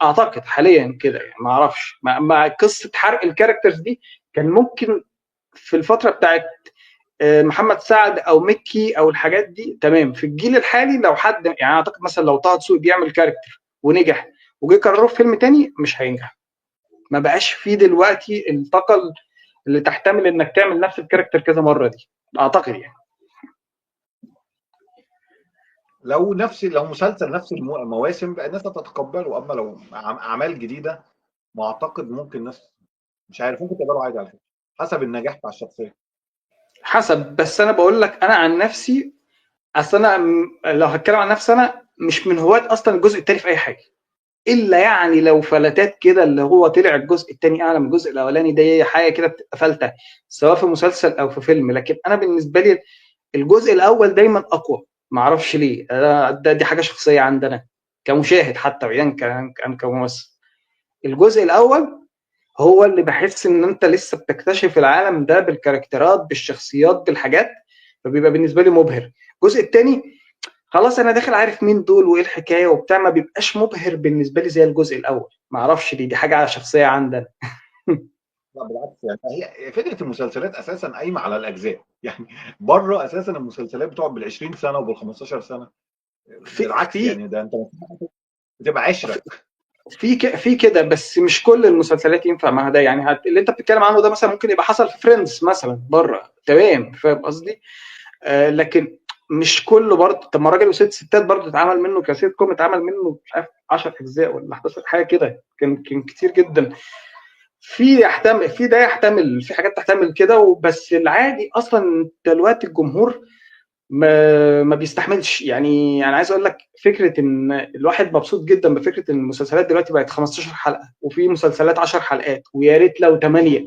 اعتقد حاليا كده يعني. ما اعرفش مع قصه حرق الكاركترز دي كان ممكن في الفتره بتاعت محمد سعد او مكي او الحاجات دي تمام. في الجيل الحالي لو حد يعني اعتقد مثلا لو طه دسوقي بيعمل كاركتر ونجح وجه كرره في فيلم تاني مش هينجح. ما بقاش فيه دلوقتي الطاقه اللي تحتمل انك تعمل نفس الكاركتر كذا مره دي، اعتقد يعني. لو مسلسل نفس المواسم بقى الناس هتتقبله، اما لو اعمال جديده ما اعتقد ممكن الناس مش عارف ممكن تقبله عادي على فكره، حسب النجاح بتاع الشخصيه. حسب. بس انا بقول لك انا عن نفسي، اصل انا لو هتكلم عن نفسي انا مش من هواة اصلا الجزء الثاني في اي حاجه، الا يعني لو فلتات كده اللي هو طلع الجزء الثاني اعلى من الجزء الاولاني، ده حاجه كده بتبقى فلته سواء في مسلسل او في فيلم. لكن انا بالنسبه لي الجزء الاول دايما اقوى. ما اعرفش ليه. دي حاجه شخصيه عندنا كمشاهد حتى بعيدا كان كممثل. الجزء الاول هو اللي بحس ان انت لسه بتكتشف العالم ده بالكاركترات بالشخصيات بالحاجات، فبيبقى بالنسبه لي مبهر. الجزء الثاني خلاص انا داخل عارف مين دول وايه الحكايه وبتاع، ما بيبقاش مبهر بالنسبه لي زي الجزء الاول. ما اعرفش ليه، دي حاجه على شخصيه عندنا. لا بالعكس، يعني هي فكره المسلسلات اساسا قايمه على الاجزاء يعني. بره اساسا المسلسلات بتقعد بال 20 سنه وبال 15 سنه. في بالعكس في يعني ده انت بتبقى عشره. في كده، بس مش كل المسلسلات ينفع مع ده يعني. اللي انت بتتكلم عنه ده مثلا ممكن يبقى حصل في فريندز مثلا بره تمام، فاهم قصدي؟ لكن مش كله برضه. طب ما راجل وست ستات برضه اتعمل منه كسيت كوم، اتعمل منه مش عارف 10 اجزاء ولا 11 حاجه كده، كان كتير جدا. في ده يحتمل، في حاجات تحتمل كده. وبس العادي اصلا دلوقتي الجمهور ما بيستحملش. يعني انا عايز اقول لك فكره ان الواحد مبسوط جدا بفكره ان المسلسلات دلوقتي بقت 15 حلقه، وفي مسلسلات 10 حلقات، ويا ريت لو 8.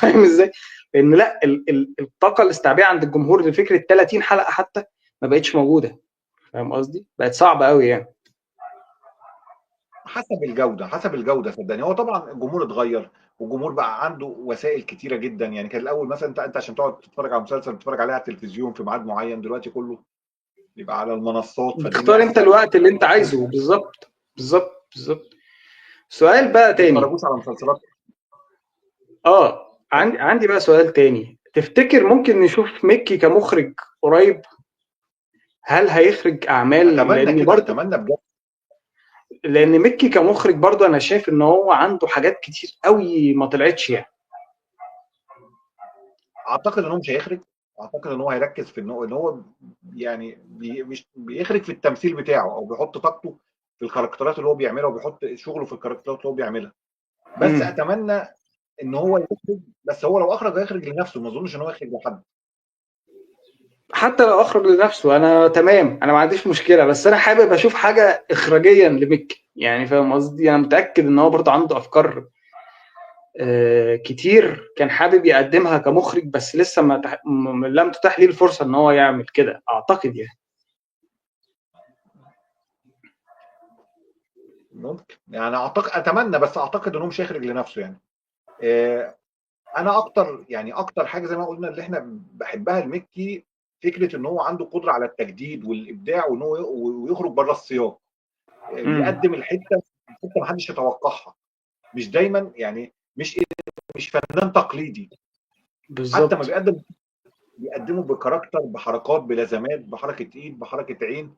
فاهم ازاي؟ لان لا الطاقه الاستيعابيه عند الجمهور لفكره 30 حلقه حتى ما بقتش موجوده. فاهم قصدي؟ بقت صعبه قوي يعني. حسب الجوده صدقني. هو طبعا الجمهور اتغير، والجمهور بقى عنده وسائل كتيره جدا. يعني كان الاول مثلا انت عشان تقعد تتفرج على مسلسل تتفرج عليه على التلفزيون في ميعاد معين، دلوقتي كله بيبقى على المنصات، فالدنيا بتختار انت اسهل. الوقت اللي انت عايزه بالظبط. بالظبط بالظبط. سؤال بقى ما تاني. بيتفرجوش على مسلسلات. عندي بقى سؤال تاني. تفتكر ممكن نشوف ميكي كمخرج قريب؟ هل هيخرج اعمال؟ اتمنى لان كده، برضه اتمنى بجد. لان ميكي كمخرج برضه انا شايف ان هو عنده حاجات كتير قوي ما طلعتش يعني. اعتقد ان هو مش هيخرج. اعتقد ان هو هيركز في ان هو يعني مش بيخرج في التمثيل بتاعه، او بيحط طاقته في الكاركترات اللي هو بيعملها، وبيحط شغله في الكاركترات اللي هو بيعملها. بس امم اتمنى ان هو يخرج. بس هو لو اخرج هيخرج لنفسه، ما اظنش ان هو يخرج لحد. حتى لو اخرج لنفسه انا تمام، انا ما عنديش مشكله، بس انا حابب اشوف حاجه اخراجيا لميكي يعني. فاهم قصدي؟ انا متاكد ان هو برضه عنده افكار كتير كان حابب يقدمها كمخرج، بس لسه ما لم تتاح ليه الفرصه ان هو يعمل كده اعتقد يعني. ممكن يعني، اعتقد اتمنى، بس اعتقد ان هو مش هيخرج لنفسه يعني. انا اكتر يعني اكتر حاجه زي ما قلنا اللي احنا بحبها المكي، فكره ان هو عنده قدره على التجديد والابداع، وان هو ويخرج بره السياق. امم بيقدم الحته ما حدش يتوقعها. مش دايما يعني، مش فنان تقليدي. حتى ما بالظبط. بيقدمه بكاركتر، بحركات، بلازمات، بحركه ايد، بحركه عين.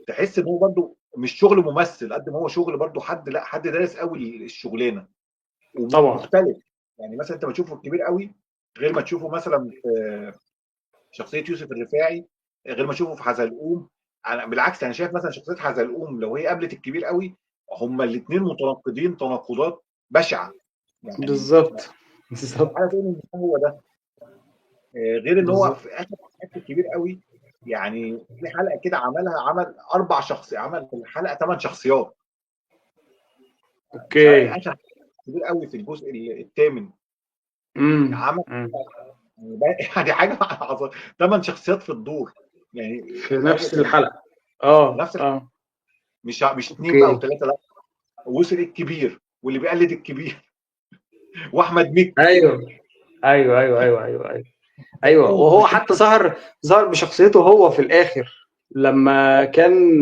تحس ان هو برده مش شغل ممثل قد ما هو شغل برده حد، لا حد دارس قوي الشغلانه طبعا. ومختلف. يعني مثلا انت بتشوفه الكبير قوي غير ما تشوفه مثلا في شخصيه يوسف الرفاعي، غير ما تشوفه في حزلقوم. انا بالعكس، انا شايف مثلا شخصيه حزلقوم لو هي قابلت الكبير قوي، هما الاثنين متناقضين تناقضات بشعه يعني. بالظبط. استحاله بالظبط. تقول ان هو ده. غير ان هو بالظبط. في اخر حلقات الكبير قوي. يعني في حلقه كده عمل اربع شخص، عمل في الحلقه ثمان شخصيات. مش عارف اوكي. اخر كبير قوي في الجزء الثامن عمل أمم. يعني حاجه ثمان شخصيات في الدور يعني. في حاجه نفس كانت الحلقه. في اه نفس اه. مش اثنين بقى اوكي. وثلاثه، لا. وصل الكبير واللي بيقلد الكبير واحمد مكي. ايوه ايوه ايوه ايوه ايوه ايوه. ايوه وهو حتى ظهر بشخصيته هو في الاخر لما كان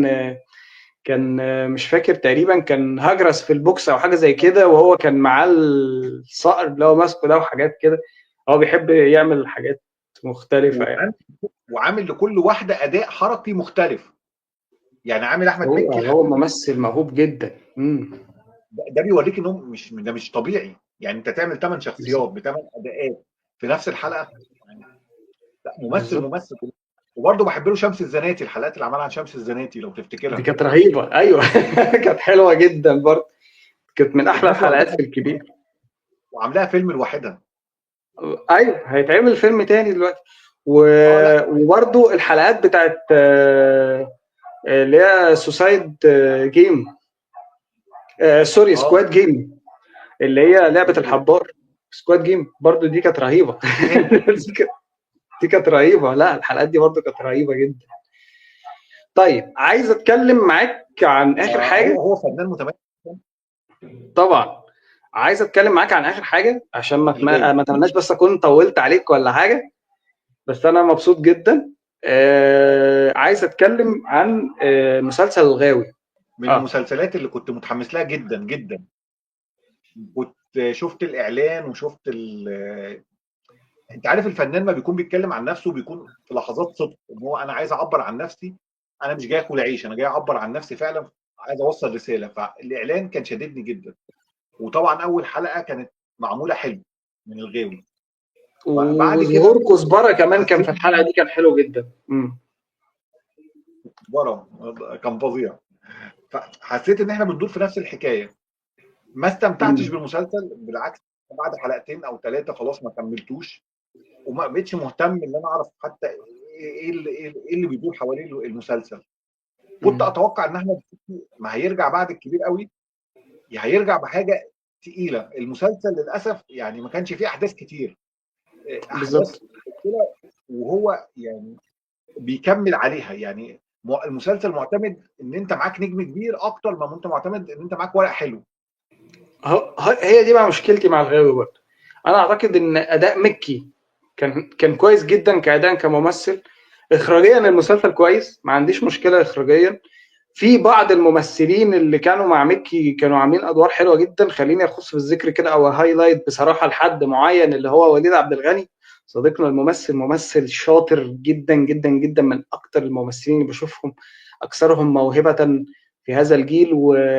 مش فاكر، تقريبا كان هجرس في البوكس او حاجه زي كده، وهو كان معاه الصقر اللي هو ماسكه ده وحاجات كده. هو بيحب يعمل حاجات مختلفه يعني. وعامل وعامل لكل واحده اداء حركي مختلف. يعني عامل احمد مكي هو ممثل موهوب جدا. ده بيوريك انهم مش طبيعي. يعني انت تعمل ثمان شخصيات بثمان اداءات في نفس الحلقه. يعني لا، ممثل بالظبط. ممثل. وبرضه بحب له شمس الزناتي، الحلقات اللي عملها عن شمس الزناتي لو دي تفتكرها. كانت رهيبه ايوه. كانت حلوه جدا برضه. كانت من احلى والناس الحلقات واخداها في الكبير. وعاملاها فيلم لوحدها. ايوه هيتعمل فيلم تاني دلوقتي. اه لا. وبرضو الحلقات بتاعت اللي هي سوسايد جيم، سوري اه سكواد جيم، اللي هي لعبة الحبار. سكواد جيم برضو دي كانت رهيبة. فنان. دي كانت رهيبة. لا الحلقات دي برضو كانت رهيبة جدا. طيب عايز اتكلم معاك عن اخر هو حاجة. هو فنان متميز. طبعا. عايز اتكلم معاك عن اخر حاجة عشان الغاوي. ما اتمناش بس اكون طولت عليك ولا حاجة. بس انا مبسوط جدا. عايز اتكلم عن مسلسل الغاوي. من اه. المسلسلات اللي كنت متحمس لها جدا جدا. كنت شفت الاعلان وشفت انت عارف الفنان ما بيكون بيتكلم عن نفسه بيكون في لحظات صدق، ان هو انا عايز اعبر عن نفسي. انا مش جاي اكل عيش، انا جاي اعبر عن نفسي فعلا. عايز اوصل رساله. فالاعلان كان شددني جدا. وطبعا اول حلقه كانت معموله حلو من الغاوي. بعد كده وظهور كزبره كمان كان حسيت في الحلقه دي كان حلو جدا. ورا كان فظيع. فحسيت ان احنا بندور في نفس الحكايه. ما استمتعتش مم. بالمسلسل، بالعكس. بعد حلقتين او ثلاثه خلاص ما كملتوش. وما بقتش مهتم ان انا اعرف حتى إيه اللي بيدور حوالين المسلسل. كنت اتوقع ان احمد مكي ما هيرجع بعد الكبير قوي، هيرجع بحاجه تقيله. المسلسل للاسف يعني ما كانش فيه احداث كتير، احداث بالظبط. كده، وهو يعني بيكمل عليها. يعني المسلسل معتمد ان انت معاك نجم كبير اكتر ما انت معتمد ان انت معاك ورق حلو. هي دي بقى مشكلتي مع الغاوي برضه. انا اعتقد ان اداء مكي كان كويس جدا كاداء كممثل. اخراجيا المسلسل كويس، ما عنديش مشكله اخراجيا. في بعض الممثلين اللي كانوا مع مكي كانوا عاملين ادوار حلوه جدا. خليني اخص بالذكر كده او هايلايت بصراحه لحد معين اللي هو وليد عبد الغني صديقنا الممثل. ممثل شاطر جدا جدا جدا، من اكتر الممثلين اللي بشوفهم اكثرهم موهبه في هذا الجيل،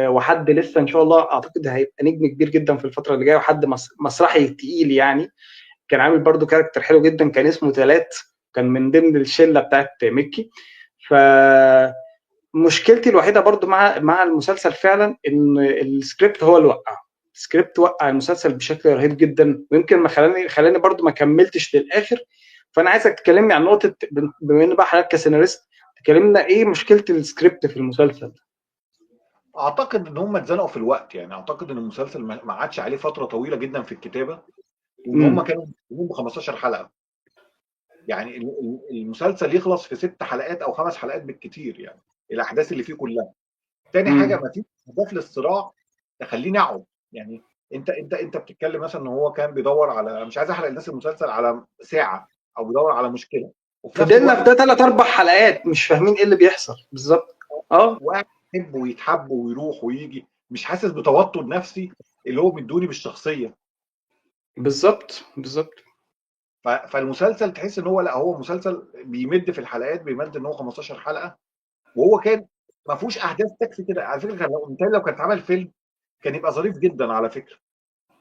وحد لسه ان شاء الله اعتقد هيبقى نجم كبير جدا في الفتره اللي جايه، وحد مسرحي تقيل يعني. كان عامل برضو كاركتر حلو جدا، كان اسمه تلات، كان من ضمن الشله بتاعت مكي. ف مشكلتي الوحيده برضو مع المسلسل فعلا ان السكريبت هو اللي وقع. السكريبت وقع المسلسل بشكل رهيب جدا، ويمكن ما خلاني برضو ما كملتش للاخر. فانا عايزك تكلمني عن نقطه، بما ان بقى حضرتك كسيناريست تكلمنا ايه مشكله السكريبت في المسلسل. اعتقد ان هم اتزنقوا في الوقت. يعني اعتقد ان المسلسل ما عادش عليه فتره طويله جدا في الكتابه، وان هم امم. كانوا مكتوبين ب 15 حلقه. يعني المسلسل يخلص في 6 حلقات او 5 حلقات بالكتير، يعني الاحداث اللي فيه كلها. تاني حاجه، امم. ما فيش اهداف للصراع تخليني اقعد. يعني انت بتتكلم مثلا ان هو كان بيدور على، مش عايز احرق الناس المسلسل، على ساعه، او بيدور على مشكله، وفي نفس فضلنا الوقت في 3 4 حلقات مش فاهمين ايه اللي بيحصل بالظبط. اه. واحد يحب ويتحب ويروح ويجي، مش حاسس بتوتر نفسي اللي هو مدوني بالشخصيه. بالظبط بالظبط. فالمسلسل تحس ان هو، لا، هو مسلسل بيمد في الحلقات، بيمد ان هو 15 حلقه، وهو كان ما فيهوش احداث تكفي كده. على فكره كان لو كان اتعمل فيلم كان يبقى ظريف جدا على فكره.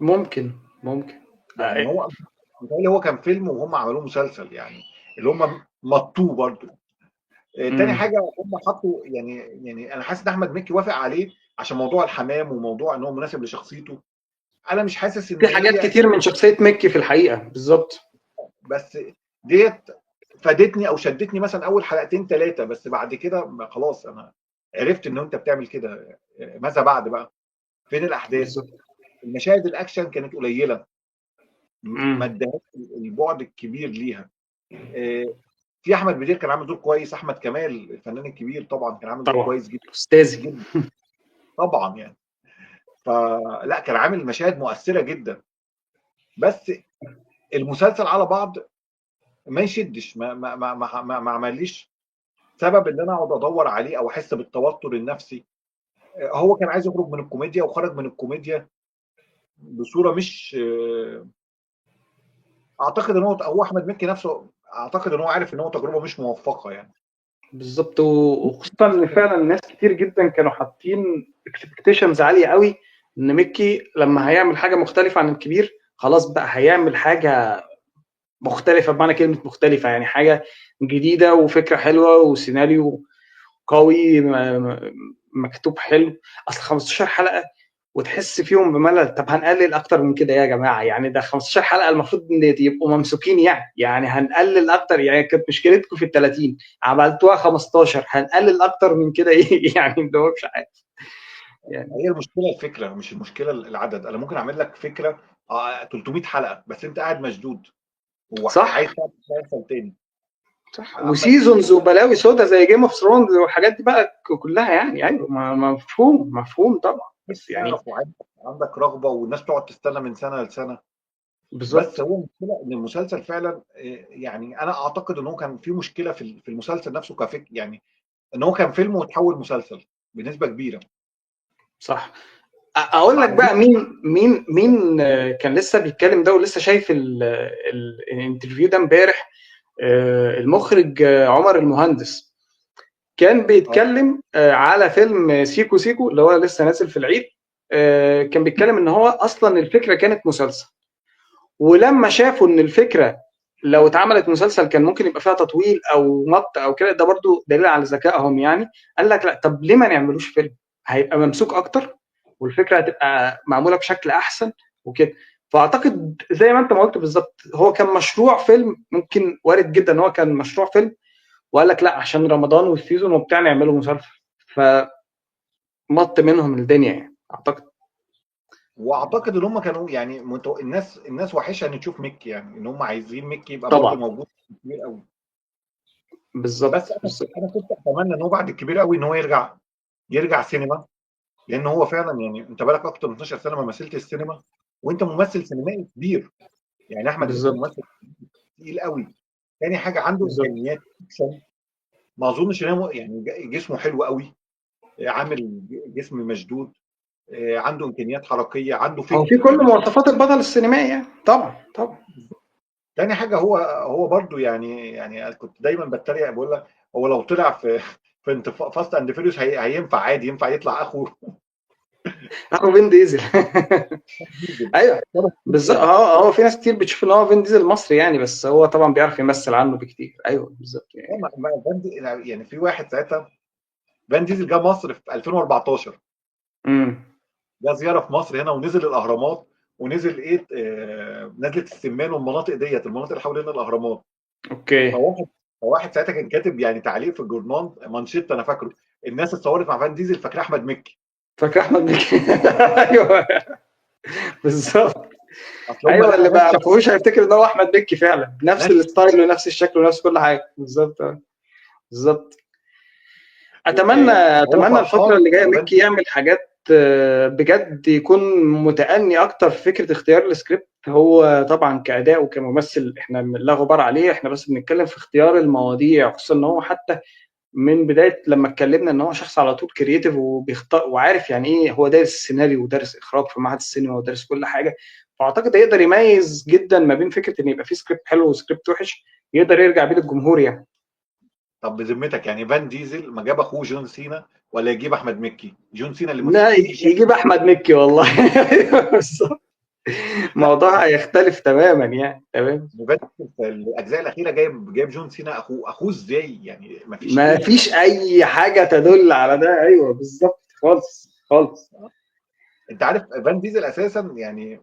ممكن. يعني هو متهيألي هو كان فيلم وهم عملوه مسلسل، يعني اللي هم مطوه برضه. تاني امم. حاجه، هم حطوا يعني انا حاسس ان احمد مكي وافق عليه عشان موضوع الحمام وموضوع ان هو مناسب لشخصيته. انا مش حاسس ان في حاجات هي، كتير من شخصيه مكي في الحقيقه بالظبط. بس ديت فادتني او شدتني مثلا اول حلقتين ثلاثه، بس بعد كده خلاص انا عرفت ان انت بتعمل كده. ماذا بعد بقى؟ فين الاحداث؟ بالظبط. المشاهد الاكشن كانت قليله، ما امم. ادهاش البعد الكبير ليها. في احمد بدير كان عامل دور كويس، احمد كمال الفنان الكبير طبعا كان عامل دور طبعا. كويس جدا استاذي. جدا، طبعا يعني. فلا، كان عامل مشاهد مؤثره جدا، بس المسلسل على بعض ما يشدش، ما عمليش سبب ان انا اقعد ادور عليه او احس بالتوتر النفسي. هو كان عايز يخرج من الكوميديا وخرج من الكوميديا بصوره مش، اعتقد ان هو احمد مكي نفسه اعتقد ان هو عارف ان هو تجربه مش موفقه يعني. بالظبط، وخصوصا ان فعلا ناس كتير جدا كانوا حاطين اكسبكتيشنز عاليه قوي ان مكي لما هيعمل حاجه مختلفه عن الكبير خلاص بقى هيعمل حاجه مختلفه بمعنى كلمه مختلفه، يعني حاجه جديده وفكره حلوه وسيناريو قوي مكتوب حلو. اصل 15 حلقه وتحس فيهم بملل. طب هنقلل اكتر من كده يا جماعه؟ يعني ده 15 حلقه المفروض ان يبقوا ممسوكين، يعني هنقلل اكتر. يعني كانت مشكلتكم في ال 30 عملتوها 15، هنقلل اكتر من كده ايه؟ يعني اللي هو مش عارف يعني. هي المشكله الفكره، مش المشكله العدد. انا ممكن اعمل لك فكره 300 حلقه بس انت قاعد مشدود وعايز صح. تعرف إيه هيحصل تاني. صح، اما وسيزونز وبلاوي سودا زي جيم اوف ثرونز والحاجات دي بقى كلها، يعني ايوه مفهوم طبعا، عايز بس يعني. تعرف وعندك رغبه، والناس تقعد تستنى من سنه لسنه. بس بالظبط. هو المشكله ان المسلسل فعلا، يعني انا اعتقد ان هو كان في مشكله في المسلسل نفسه يعني ان هو كان فيلم وتحول مسلسل بنسبه كبيره. صح. اقول ما لك عندوش. بقى مين كان لسه بيتكلم ده ولسه شايف الانترفيو ده امبارح. المخرج عمر المهندس كان اه بيتكلم على فيلم سيكو سيكو اللي هو لسه نازل في العيد. كان بيتكلم ان هو اصلا الفكره كانت مسلسل، ولما شافوا ان الفكره لو اتعملت مسلسل كان ممكن يبقى فيها تطويل او مط او كده، ده برضو دليل على ذكائهم يعني. قال لك لا، طب ليه ما نعملوش فيلم؟ هيبقى ممسوك اكتر والفكره هتبقى معموله بشكل احسن وكده. فاعتقد زي ما انت ما قلت بالظبط، هو كان مشروع فيلم، ممكن وارد جدا ان هو كان مشروع فيلم، وقال لك لا عشان رمضان والسيزون وبتاع نعمله مسلسل، فمط منهم الدنيا يعني اعتقد. واعتقد ان هم كانوا يعني الناس وحشه ان تشوف ميكي، يعني ان هم عايزين ميكي يبقى برضه طبعا موجود كتير قوي. بس بالظبط انا بالظبط. انا كنت اتمنى ان هو بعد الكبير قوي ان هو يرجع سينما، لان هو فعلا يعني انت بالك اكتر من 12 سنه ما مثلت السينما، وانت ممثل سينمائي كبير. يعني احمد مكي بالظبط ممثل تقيل قوي. تاني حاجه عنده بالظبط. امكانيات اكشن، ما اظنش ان هو يعني جسمه حلو قوي، عامل جسم مشدود، عنده امكانيات حركيه، عنده هو في فكر كل كبير. مواصفات البطل السينمائي يعني، طبعا طبعا. تاني حاجه هو برضو يعني كنت دايما بتريق بقول لك هو لو طلع في انت فاست اند فيريوس هينفع عادي، ينفع يطلع اخو اخو فين ديزل. ايوه بالظبط. هو في ناس كتير بتشوف ان هو فين ديزل مصري يعني، بس هو طبعا بيعرف يمثل عنه بكتير. ايوه بالظبط يعني. يعني في واحد ساعتها فان ديزل جه مصر في 2014، امم. جه زياره في مصر هنا ونزل الاهرامات، ونزل ايه نزله السمان والمناطق ديت، المناطق اللي حوالين الاهرامات. اوكي. فواحد فواحد ساعتها كان كاتب يعني تعليق في الجورنال مانشيت انا فاكره، الناس اتصورت مع فان ديزل فاكره احمد مكي. فاكر احمد مكي. ايوه بالظبط. اصل هم ايوه اللي ما ناس يعرفوش هيفتكر ان هو احمد مكي فعلا، بنفس ناس الستايل ونفس الشكل ونفس كل حاجه بالظبط. بالظبط. هو اتمنى الفتره فرحان اللي جايه ان فان ميكي ديزل. يعمل حاجات بجد يكون متأني اكتر في فكره اختيار السكريبت. هو طبعا كأداء وكممثل احنا لا غبار عليه، احنا بس بنتكلم في اختيار المواضيع، خصوصا ان هو حتى من بدايه لما اتكلمنا ان هو شخص على طول كرييتيف وبيختار وعارف يعني ايه، هو دارس سيناريو ودارس اخراج في معهد السينما ودارس كل حاجه. فاعتقد يقدر يميز جدا ما بين فكره ان يبقى في سكريبت حلو وسكريبت وحش، يقدر يرجع بيه للجمهور يعني. طب بذمتك يعني فان ديزل ما جاب اخوه جون سينا ولا يجيب احمد مكي؟ جون سينا اللي لا مدي شكل. يجيب احمد مكي والله. أيوة بالظبط. لا الموضوع هيختلف تماما يعني. تمام. فان ديزل في الاجزاء الاخيره جايب جون سينا اخوه ازاي؟ يعني ما فيش ما اي فيش اي حاجه تدل على ده. ايوه بالظبط خالص خالص. انت عارف فان ديزل اساسا يعني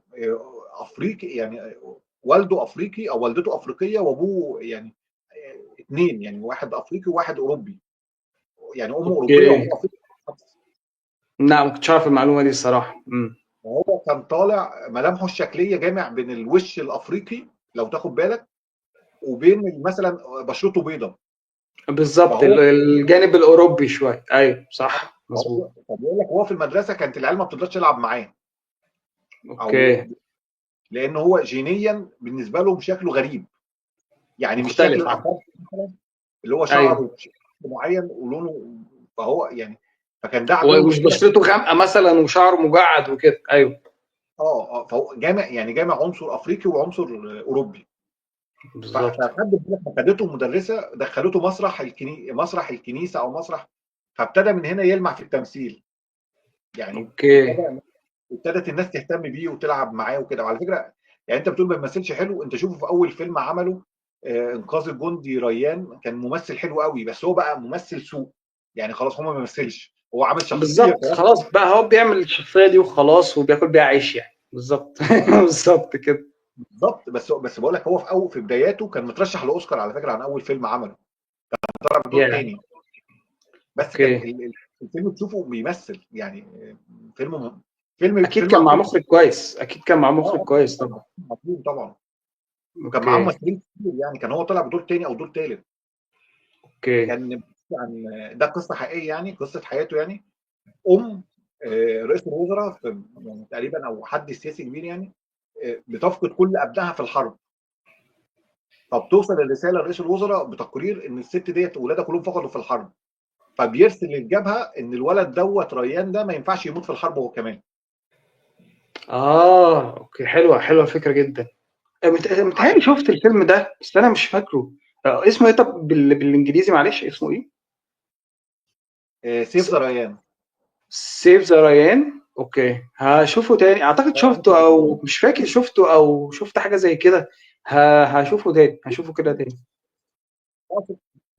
افريقي، يعني والده افريقي او والدته افريقيه وابوه يعني اتنين، يعني واحد افريقي وواحد اوروبي، يعني امه اوروبيه اوكي. وابوه افريقي. لا ما كنتش عارف المعلومه دي الصراحه. وهو كان طالع ملامحه الشكليه جامع بين الوش الافريقي لو تاخد بالك، وبين مثلا بشرته بيضاء. بالظبط فهو الجانب الاوروبي شويه. ايوه صح مظبوط. فبيقول لك هو في المدرسه كانت العيال ما بتقدرش تلعب معاه، او اوكي. لان هو جينيا بالنسبه لهم شكله غريب، يعني مش شكل مختلف عنه. الافارقه مثلا اللي هو ايوه. شعره بشكل معين ولونه، فهو يعني فكان ده عامل له ومش مشكله. بشرته غامقه مثلا وشعره مجعد وكده. ايوه فهو جامع، يعني جامع عنصر افريقي وعنصر اوروبي. بالظبط. فخد بالك ما خدته مدرسه دخلته مسرح الكنيسه او مسرح، فابتدى من هنا يلمع في التمثيل، يعني اوكي. ابتدت الناس تهتم بيه وتلعب معاه وكده. وعلى فكره يعني انت بتقول ما بيمثلش حلو، انت شوفه في اول فيلم عمله انقاذ الجندي ريان، كان ممثل حلو قوي، بس هو بقى ممثل سوء، يعني خلاص هو ما بيمثلش، هو عامل شخصيه بالظبط خلاص بقى هو بيعمل الشخصيه دي وخلاص وبياكل بيها عيش يعني. بالظبط. بالظبط كده. بالظبط. بس بقول لك هو في بداياته كان مترشح لاوسكار على فكره عن اول فيلم عمله، طلع بدور يا تاني. بس كان اوكي. الفيلم تشوفه بيمثل يعني فيلم فيلم اكيد فيلم كان مع عظيم. مخرج كويس، اكيد كان مع مخرج اه كويس طبعا. عظيم طبعا. وكان معاه اوكي. ممثلين كتير، يعني كان هو طلع بدور تاني او دور تالت. اوكي. كان عن ده قصه حقيقيه، يعني قصه حياته، يعني ام رئيس الوزراء في يعني تقريبا او حد سياسي كبير يعني، بتفقد كل ابنائها في الحرب، فبتوصل الرساله لرئيس الوزراء بتقرير ان الست ديت ولادها كلهم فقدوا في الحرب، فبيرسل للجبهه ان الولد دوت ريان ده ما ينفعش يموت في الحرب هو كمان. اوكي حلوه حلوه الفكره جدا. متهيألي شفت الفيلم ده بس انا مش فاكره. اسمه ايه طب بالانجليزي معلش اسمه ايه؟ سيف ذا ريان. سيف ذا ريان. اوكي هشوفه تاني. اعتقد شفته او مش فاكر شفته او شفت حاجه زي كده. هشوفه تاني، هشوفه كده تاني.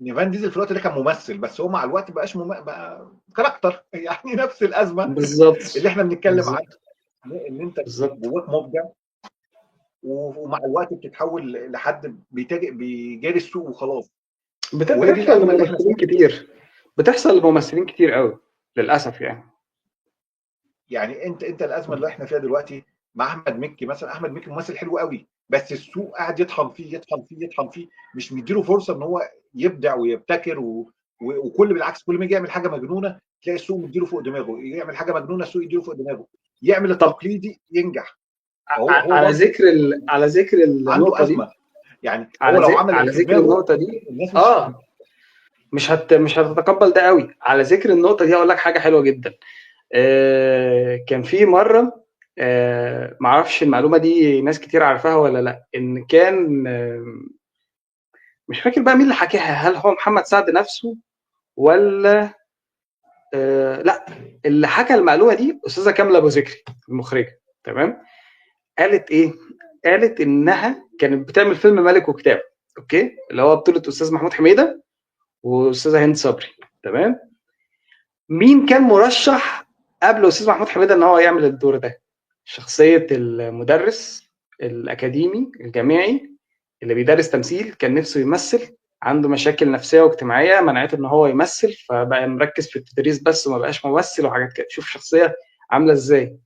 ان فان ديزل في الوقت ده كان ممثل، بس هو مع الوقت بقاش بقى كاركتر يعني نفس الازمه بالظبط اللي احنا بنتكلم عنها، بالظبط ان انت بالظبط. جواك مبدع، ومع الوقت بتتحول لحد بيجاري السوق وخلاص. وهي دي بتحصل الازمه اللي احنا لممثلين فيها. كتير، بتحصل لممثلين كتير قوي للاسف يعني. يعني انت الازمه اللي احنا فيها دلوقتي مع احمد مكي مثلا. احمد مكي ممثل حلو قوي، بس السوق قاعد يطحن فيه يطحن فيه يطحن فيه، مش مديله فرصه ان هو يبدع ويبتكر وكل بالعكس، كل ما يجي يعمل حاجه مجنونه تلاقي السوق مديله فوق دماغه، يعمل حاجه مجنونه السوق يديله فوق دماغه، يعمل طب التقليدي ينجح. فهو على برضه ذكر على ذكر عنده النقطه دي، ازمه. يعني هو لو عمل اللي على في ذكر دماغه النقطه دي، الناس مش. اه مش هتتقبل ده قوي. على ذكر النقطه دي اقول لك حاجه حلوه جدا. كان في مره، معرفش المعلومه دي ناس كتير عارفاها ولا لا، ان كان مش فاكر بقى مين اللي حكاها، هل هو محمد سعد نفسه ولا لا، اللي حكى المعلومه دي استاذه كامله ابو ذكري المخرجه. تمام. قالت ايه؟ قالت انها كانت بتعمل فيلم ملك وكتاب، اوكي، اللي هو بطوله استاذ محمود حميده واستاذه هند صبري. تمام. مين كان مرشح قبل استاذ محمود حميده ان هو يعمل الدور ده؟ شخصيه المدرس الاكاديمي الجامعي اللي بيدرس تمثيل، كان نفسه يمثل، عنده مشاكل نفسيه واجتماعيه منعته ان هو يمثل، فبقى مركز في التدريس بس وما بقاش ممثل وحاجات كده. شوف شخصيه عامله ازاي.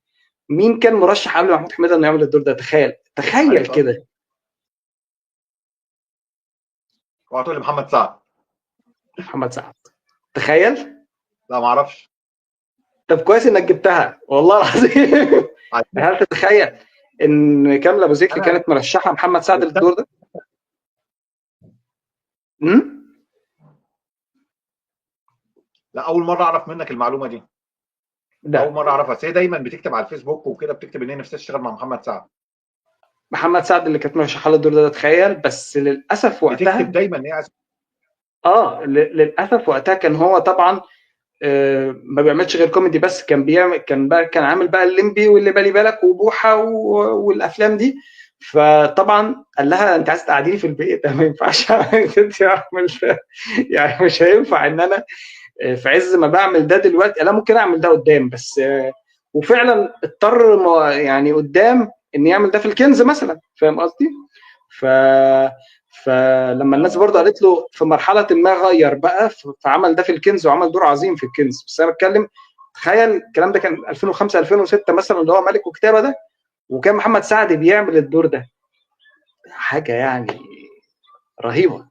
مين كان مرشح قبل محمود حميده انه يعمل الدور ده؟ تخيل، تخيل عارف كده. وهتقول لي محمد سعد. محمد سعد. تخيل. لا ما اعرفش. طب كويس انك جبتها والله العظيم. هل تتخيل ان كامله ابو ذكري انا كانت مرشحه محمد سعد عرفتها. للدور ده؟ امم لا اول مره اعرف منك المعلومه دي. اول ده مره اعرفها، بس هي دايما بتكتب على الفيسبوك وكده، بتكتب ان هي نفسها تشتغل مع محمد سعد. محمد سعد اللي كانت مرشحه للدور ده، تخيل. بس للاسف بتكتب وقتها، دايما ان هي عايزه. للاسف وقتها كان هو طبعا ما بيعملش غير كوميدي بس. كان بيعمل، كان عامل بقى الليمبي واللي بالي بالك وبوحه والافلام دي. فطبعا قال لها انت عايز تقعديني في البيت، ما ينفعش انت اعمل يعني مش هينفع ان انا في عز ما باعمل ده دلوقتي، انا ممكن اعمل ده قدام بس. وفعلا اضطر يعني قدام ان يعمل ده في الكنز مثلا، فاهم قصدي؟ ف فلما الناس برضه اه قالت له في مرحله ما غير بقى، فعمل ده في الكنز وعمل دور عظيم في الكنز. بس انا بتكلم، تخيل الكلام ده كان 2005 2006 مثلا، اللي هو ملك وكتابه ده، وكان محمد سعد بيعمل الدور ده. حاجه يعني رهيبه.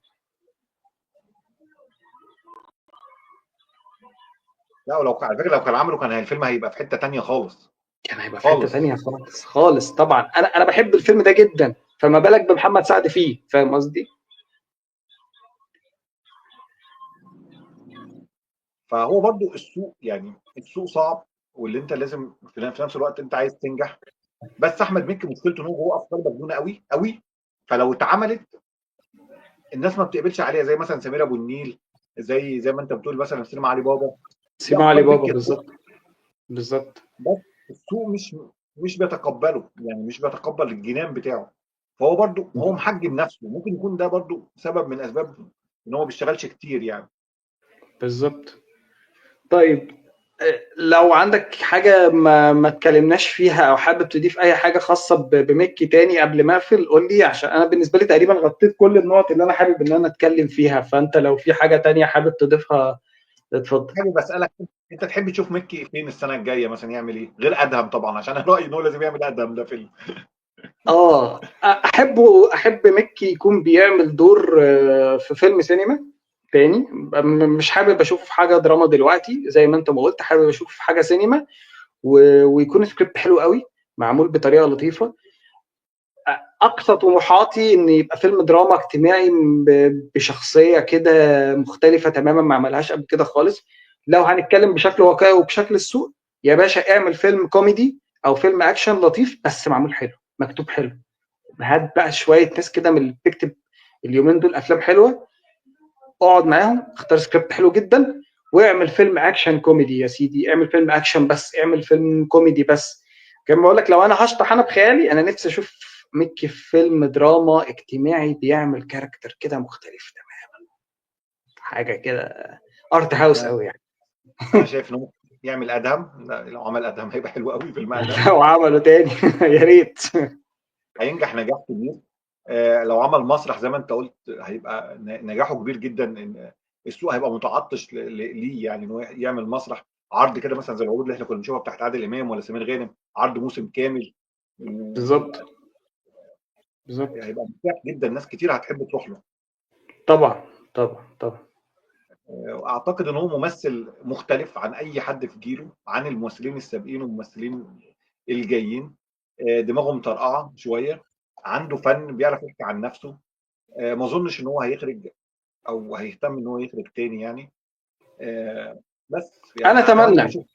لا، ولو على فكره لو كان عمله كان الفيلم هيبقى في حته تانية خالص. كان هيبقى في حته خالص. تانية خالص خالص. طبعا انا بحب الفيلم ده جدا، فما بالك بمحمد سعد فيه، فاهم قصدي؟ فهو برضو السوق، يعني السوق صعب، واللي انت لازم في نفس الوقت انت عايز تنجح. بس احمد مكي مشكلته ان هو افكار مجنونه قوي قوي، فلو اتعملت الناس ما بتقبلش عليها، زي مثلا سمير ابو النيل، زي ما انت بتقول مثلا في سينما علي بابا. دي سيما علي افكار بابا، مكي تخش، بالظبط. بالظبط. بس السوق مش بيتقبله، يعني مش بيتقبل الجنان بتاعه. فهو برضو هو محجم نفسه، ممكن يكون ده برضو سبب من اسباب ان هو ما بيشتغلش كتير يعني. بالظبط. طيب، لو عندك حاجة ما اتكلمناش فيها أو حابب تضيف أي حاجة خاصة بمكي تاني قبل ما أقفل قول لي، عشان أنا بالنسبة لي تقريبا غطيت كل النقط اللي أنا حابب إن أنا أتكلم فيها. فأنت لو في حاجة تانية حابب تضيفها اتفضل. حابب اسالك، انت تحب تشوف مكي فين السنه الجايه مثلا، يعمل ايه غير ادهم طبعا، عشان انا رايي ان هو لازم يعمل ادهم ده فيلم. أحب مكي يكون بيعمل دور في فيلم سينما تاني. مش حابب أشوفه في حاجة دراما دلوقتي زي ما أنت ما قلت، حابب أشوفه في حاجة سينما ويكون سكريبت حلو قوي، معمول بطريقة لطيفة. اقصى طموحاتي ان يبقى فيلم دراما اجتماعي بشخصيه كده مختلفه تماما ما عملهاش قبل كده خالص. لو هنتكلم بشكل واقعي وبشكل السوق، يا باشا اعمل فيلم كوميدي او فيلم اكشن لطيف بس معمول حلو، مكتوب حلو. هات بقى شويه ناس كده من اللي بتكتب اليومين دول افلام حلوه، اقعد معاهم اختار سكريبت حلو جدا واعمل فيلم اكشن كوميدي. يا سيدي اعمل فيلم اكشن بس، اعمل فيلم كوميدي بس. كما بقول لك، لو انا هشطح انا بخيالي، انا نفسي اشوف ميكي في فيلم دراما اجتماعي بيعمل كاركتر كده مختلف تمام، حاجه كده ارت هاوس انا قوي يعني. انا شايف انه يعمل ادهم. لو عمل ادهم هيبقى حلو قوي فيلم ادهم. لو عملوا تاني يا ريت. هينجح نجاح كبير. لو عمل مسرح زي ما انت قلت هيبقى نجاحه كبير جدا، ان السوق هيبقى متعطش ليه، يعني ان هو يعمل مسرح عرض كده مثلا زي العروض اللي احنا كنا بنشوفها بتاعت عادل امام ولا سمير غانم، عرض موسم كامل، بالظبط. وهيبقى بالظبط. هيبقى مرتاح جدا، ناس كتير هتحب تروح له. طبعا. طبعا. طبعا. اعتقد ان هو ممثل مختلف عن اي حد في جيله، عن الممثلين السابقين والممثلين الجايين. دماغه مطرقعه شويه، عنده فن، بيعرف يحكي عن نفسه. ما اظنش ان هو هيخرج او هيهتم ان هو يخرج تاني يعني. بس انا يعني اتمنى اتمنى، اشوف.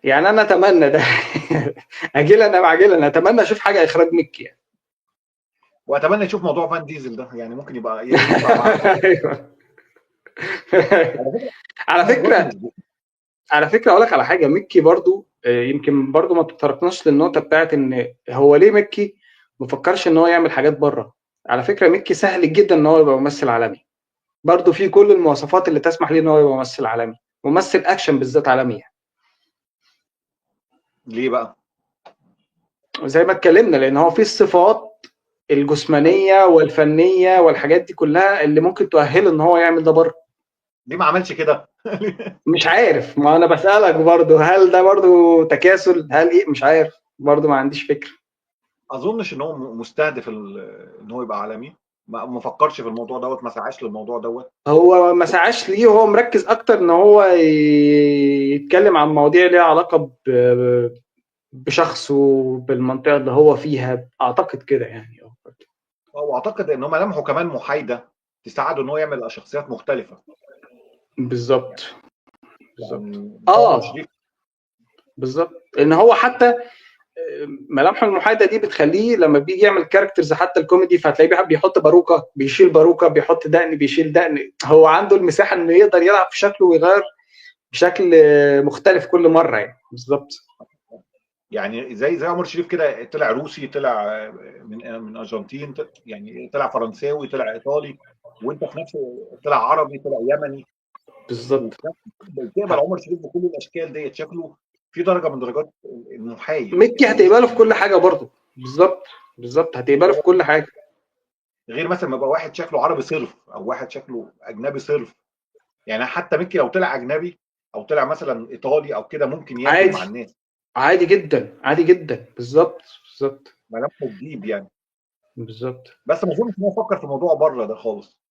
يعني انا اتمنى ده. اجلا ام عاجلا اتمنى اشوف حاجه اخراج مكي يعني. واتمنى اشوف موضوع فان ديزل ده، يعني ممكن يبقى ينفع معاه. ايوه. على فكره على انا دلوقتي فكره، مش على فكره اقول لك على حاجه، مكي برضو يمكن برضو ما تطرقناش للنقطه بتاعت ان هو ليه مكي ما فكرش ان هو يعمل حاجات بره. على فكره مكي سهل جدا ان هو يبقى ممثل عالمي، برضو في كل المواصفات اللي تسمح ليه ان هو يبقى ممثل عالمي، ممثل اكشن بالذات عالمي يعني. ليه بقى. وزي ما اتكلمنا لان هو فيه الصفات الجسمانيه والفنيه والحاجات دي كلها اللي ممكن تؤهله ان هو يعمل ده بره. ليه ما عملش كده؟ مش عارف، ما انا بسألك برضو، هل ده برضو تكاسل، هل ايه، مش عارف برضو، ما عنديش فكرة. اظنش ان هو مستهدف ان هو يبقى عالمي. ما فكرش في الموضوع دوت، ما سعاش للموضوع دوت. هو ما سعاش ليه، وهو مركز اكتر ان هو يتكلم عن مواضيع ليها علاقة بشخصه، بالمنطقة اللي هو فيها، اعتقد كده يعني. واعتقد ان هو ملامحه كمان محايده، تساعده ان هو يعمل شخصيات مختلفه. بالظبط. بالظبط. يعني عمر اه. شريف. بالظبط. ان هو حتى ملامحه المحايده دي بتخليه لما بيجي يعمل كاركترز حتى الكوميدي، فهتلاقيه بيحط باروكه بيشيل باروكه، بيحط دقن بيشيل دقن، هو عنده المساحه انه يقدر يلعب في شكله ويغير بشكل مختلف كل مره يعني. بالظبط. يعني زي عمر شريف كده، طلع روسي، طلع من ارجنتين، يعني طلع فرنساوي، طلع ايطالي، وانت في نفس، طلع عربي، طلع يمني. بالظبط. وفي نفس بتقبل عمر شريف بكل الاشكال ديت، شكله في درجه من درجات المحايد، ميكي يعني مش هتقبله في كل حاجه برضه. بالظبط. بالظبط هتقبله في كل حاجه. غير مثلا ما يبقى واحد شكله عربي صرف او واحد شكله اجنبي صرف. يعني حتى ميكي لو طلع اجنبي او طلع مثلا ايطالي او كده ممكن ياكل مع عادي. الناس. عادي جدا، عادي جدا. بالظبط. بالظبط. ملامحه تجيب يعني. بالظبط. بس ما اظنش ان هو فكر في موضوع بره ده خالص.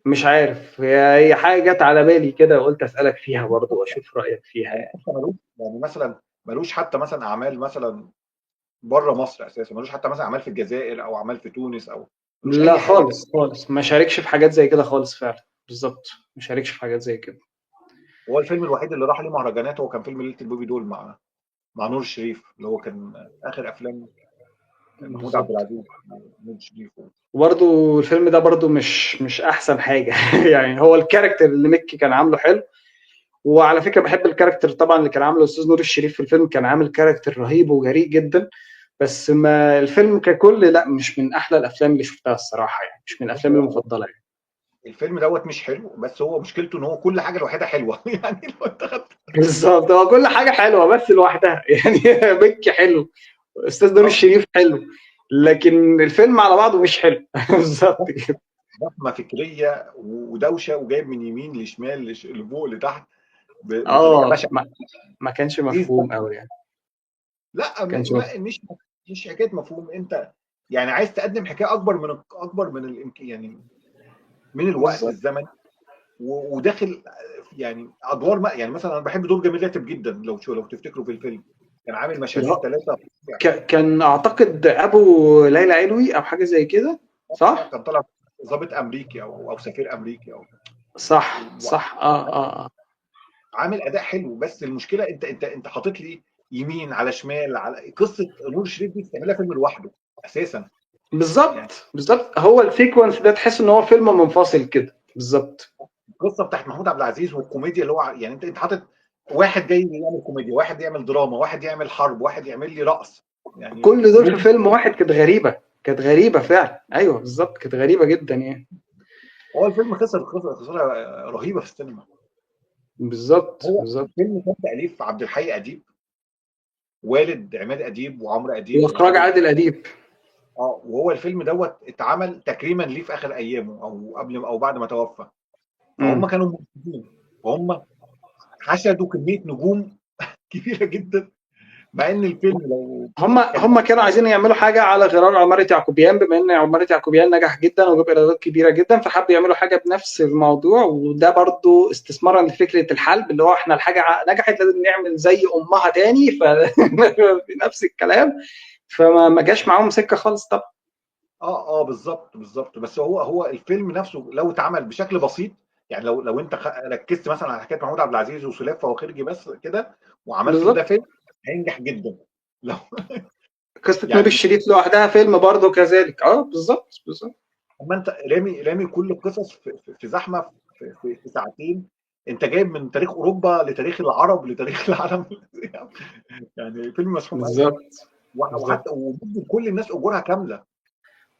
مش عارف، هي حاجه جت على بالي كده وقلت اسالك فيها برضه واشوف رايك فيها يعني يعني. حتى ملوش، يعني مثلا ملوش حتى مثلا اعمال مثلا بره مصر اساسا، ملوش حتى مثلا اعمال في الجزائر او اعمال في تونس، او ملوش لا اي حاجه. خالص خالص، ما شاركش في حاجات زي كده خالص فعلا. بالظبط. ما شاركش في حاجات زي كده. هو الفيلم الوحيد اللي راح ليه مهرجانات هو كان فيلم ليله البوبي دول مع نور الشريف، اللي هو كان اخر افلام محمود عبد بالظبط. العزيز، نور الشريف. وبرضه الفيلم ده برضه مش احسن حاجه. يعني هو الكاركتر اللي مكي كان عامله حلو، وعلى فكره بحب الكاركتر طبعا اللي كان عامله الاستاذ نور الشريف في الفيلم، كان عامل كاركتر رهيب وجريء جدا. بس ما الفيلم ككل لا، مش من احلى الافلام اللي شفتها الصراحه يعني، مش من بص الافلام هو المفضله يعني. الفيلم دوت مش حلو، بس هو مشكلته ان هو كل حاجه الوحيده حلوه. يعني لو انت خدت. بالظبط، هو كل حاجه حلوه بس لوحدها يعني. مكي حلو، استاذ نور اه الشريف حلو، لكن الفيلم على بعضه مش حلو. بالظبط كده. ضخمه فكريه ودوشه، وجايب من يمين لشمال لفوق لتحت بطريقه اه، بشعه. ما كانش ايه ده؟ مفهوم قوي يعني. لا كانش مفهوم. مش حكايه مفهوم. انت يعني عايز تقدم حكايه اكبر من الامكان، يعني من الوقت بالظبط. الزمني، وداخل يعني ادوار، ما يعني مثلا انا بحب دور جميل راتب جدا، لو تفتكروا في الفيلم كان عامل اللي مشهدين هو ثلاثه. كان اعتقد ابو ليلى علوي او حاجه زي كده. صح. كان طالع ضابط امريكي او سفير امريكي او. صح. صح. عامل اداء حلو، بس المشكله انت حاطط لي يمين على شمال، على قصه نور الشريف دي تعملها فيلم لوحده اساسا. يعني بالظبط. بالظبط، هو السيكونس ده تحس ان هو فيلم منفصل كده. بالظبط. القصه بتاعت محمود عبد العزيز والكوميديا اللي هو يعني انت حاطط واحد جاي يعمل كوميديا، واحد يعمل دراما، واحد يعمل حرب، واحد يعمل لي رقص، يعني كل دول في روبي. فيلم واحد، كانت غريبه، كانت غريبه فعلا. ايوه بالظبط، كانت غريبه جدا يعني. هو الفيلم خساره رهيبه في السينما. بالظبط. هو بالظبط. الفيلم كان تاليف عبد الحي اديب، والد عماد اديب وعمرو اديب واخراج وعادل. عادل اديب. وهو الفيلم دوت اتعمل تكريما ليه في اخر ايامه او قبل او بعد ما توفى. فهم امم كانوا منتجين، فهم حشدوا كميه نجوم كبيره جدا، مع ان الفيلم لو كان هم كانوا عايزين يعملوا حاجه على غرار عماره يعقوبيان، بما ان عماره يعقوبيان نجح جدا وجاب ايرادات كبيره جدا، فحبوا يعملوا حاجه بنفس الموضوع. وده برضو استثمارا لفكره الحلب، اللي هو احنا الحاجه نجحت لازم نعمل زي امها تاني بنفس الكلام. فما جاش معاهم سكه خالص طبعا. بالظبط بالظبط. بس هو الفيلم نفسه لو اتعمل بشكل بسيط، يعني لو انت ركزت مثلا على حكايه محمود عبد العزيز وسلافه وخرجي بس كده، وعملته ده بالظبط. فيلم، هينجح جدا. لو قصه نور يعني الشريف لوحدها فيلم برضو كذلك. بالظبط بالظبط. اما انت رامي كل القصص في زحمه، في ساعتين، انت جايب من تاريخ اوروبا لتاريخ العرب لتاريخ العالم. يعني فيلم مسحوم قوي. بالظبط بالظبط. وحتى ومدي كل الناس اجورها كامله.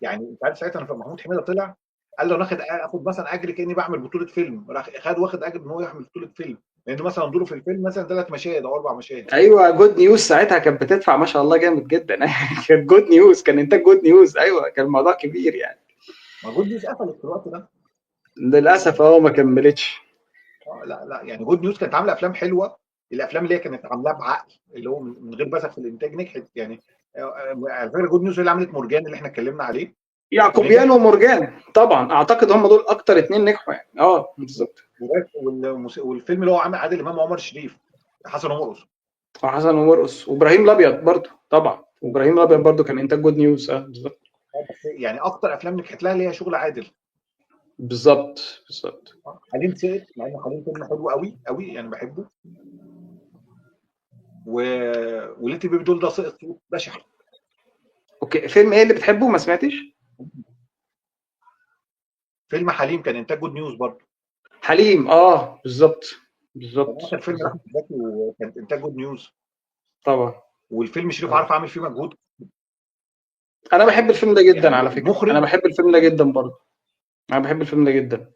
يعني انت عارف ساعتها لما محمود حميده طلع، قال له انا اخد مثلا اجر كاني بعمل بطوله فيلم، راح واخد اجر ان هو يعمل بطوله فيلم، لان مثلا دوره في الفيلم مثلا 3 مشاهد او 4 مشاهد. ايوه، جود نيوز ساعتها كانت بتدفع ما شاء الله جامد جدا. كانت جود نيوز، كان انتاج جود نيوز. ايوه كان الموضوع كبير يعني. ما جود نيوز قفلت في الوقت ده. للاسف ما كملتش. لا لا، يعني جود نيوز كانت عامله افلام حلوه، الافلام اللي هي كانت عاملاها بعقل، اللي هو من غير بذخ في الانتاج، نجحت يعني. على فكره جود نيوز هي اللي عملت مورجان اللي احنا اتكلمنا عليه، نجح. يعقوبيان ومرجان طبعا، اعتقد هم دول اكتر اتنين نجحوا يعني. بالظبط. والفيلم اللي هو عامل عادل امام وعمر الشريف، حسن ومرقص. وحسن ومرقص وابراهيم الابيض برضو طبعا، وابراهيم الابيض برضو كان انتاج جود نيوز. بالظبط بس يعني اكتر افلام نجحت لها اللي هي شغل عادل. بالظبط بالظبط. حليم سقط، مع ان حليم فيلم حلو قوي قوي يعني بحبه. و... وليتل بيبي دول ده سقط سقوط بشع. اوكي، فيلم ايه اللي بتحبه؟ ما سمعتش. فيلم حليم كان انتاج جود نيوز برضه. حليم، بالظبط كان بالظبط اخر فيلم بالظبط. لاحمد زكي وكان انتاج جود نيوز. طبعا والفيلم شريف طبعا. عارف عامل فيه مجهود. انا بحب الفيلم ده جدا يعني على فكره، انا المخرج بحب الفيلم ده جدا برضو. انا بحب الفيلم ده جدا.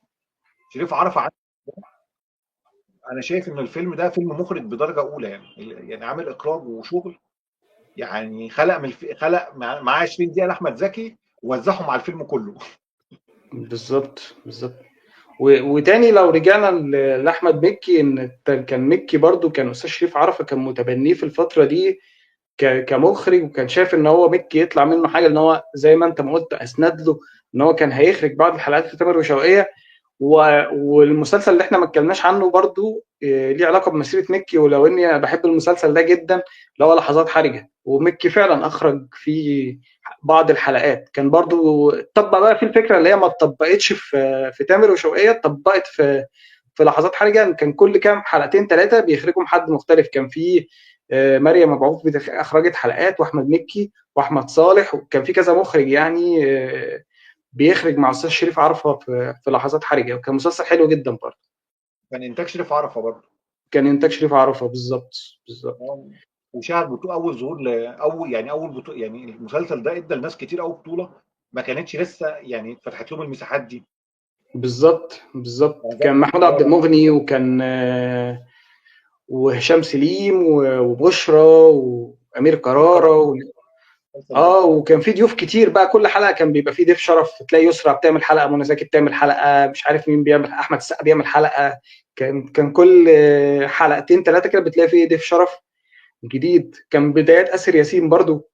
شريف عرف عامل، انا شايف ان الفيلم ده فيلم مخرج بدرجه اولى، يعني عامل اخراج وشغل. يعني خلق معاه 20 دقيقه لاحمد زكي ووزعهم على الفيلم كله. بالظبط بالظبط. وتاني لو رجعنا لاحمد مكي، ان كان مكي برضو كان استاذ شريف عرفة كان متبنيه في الفتره دي كمخرج، وكان شايف ان هو مكي يطلع منه حاجه، ان هو زي ما انت ما قلت اسند له ان هو كان هيخرج بعض الحلقات في تامر وشوقية. والمسلسل اللي احنا ما اتكلمناش عنه برضو ليه علاقه بمسيره مكي، ولو اني انا بحب المسلسل ده جدا، اللي هو لحظات حرجه. ومكي فعلا اخرج فيه بعض الحلقات. كان برضو طبق بقى في الفكره اللي هي ما اتطبقتش في تامر وشوقية، اتطبقت في لحظات حرجه. كان كل كام حلقتين ثلاثه بيخرجوا حد مختلف. كان في مريم مبعوث اخرجت حلقات، واحمد مكي واحمد صالح، وكان في كذا مخرج يعني بيخرج مع استاذ شريف عرفة في لحظات حرجه، وكان مسلسل حلو جدا برضه. كان انتاج شريف عرفه برضه. كان انتاج شريف عرفة بالظبط بالظبط. وشاهد بطوله اول ظهور اول بطوله، يعني المسلسل ده ادى لناس كتير قوي بطوله ما كانتش لسه يعني اتفتحت لهم المساحات دي. بالظبط بالظبط. يعني كان زي محمود عبد المغني، وكان وهشام سليم وبشرى وامير امير كرارة كرارة المسلسل ده. وكان في ضيوف كتير بقى. كل حلقه كان بيبقى فيه ضيف شرف، تلاقي يسرا بتعمل حلقه، منى زكي بتعمل حلقه، مش عارف مين بيعمل، احمد السقا بيعمل حلقه. كان كل حلقتين ثلاثه كده بتلاقي فيه ضيف شرف جديد. كان بدايات آسر ياسين برضو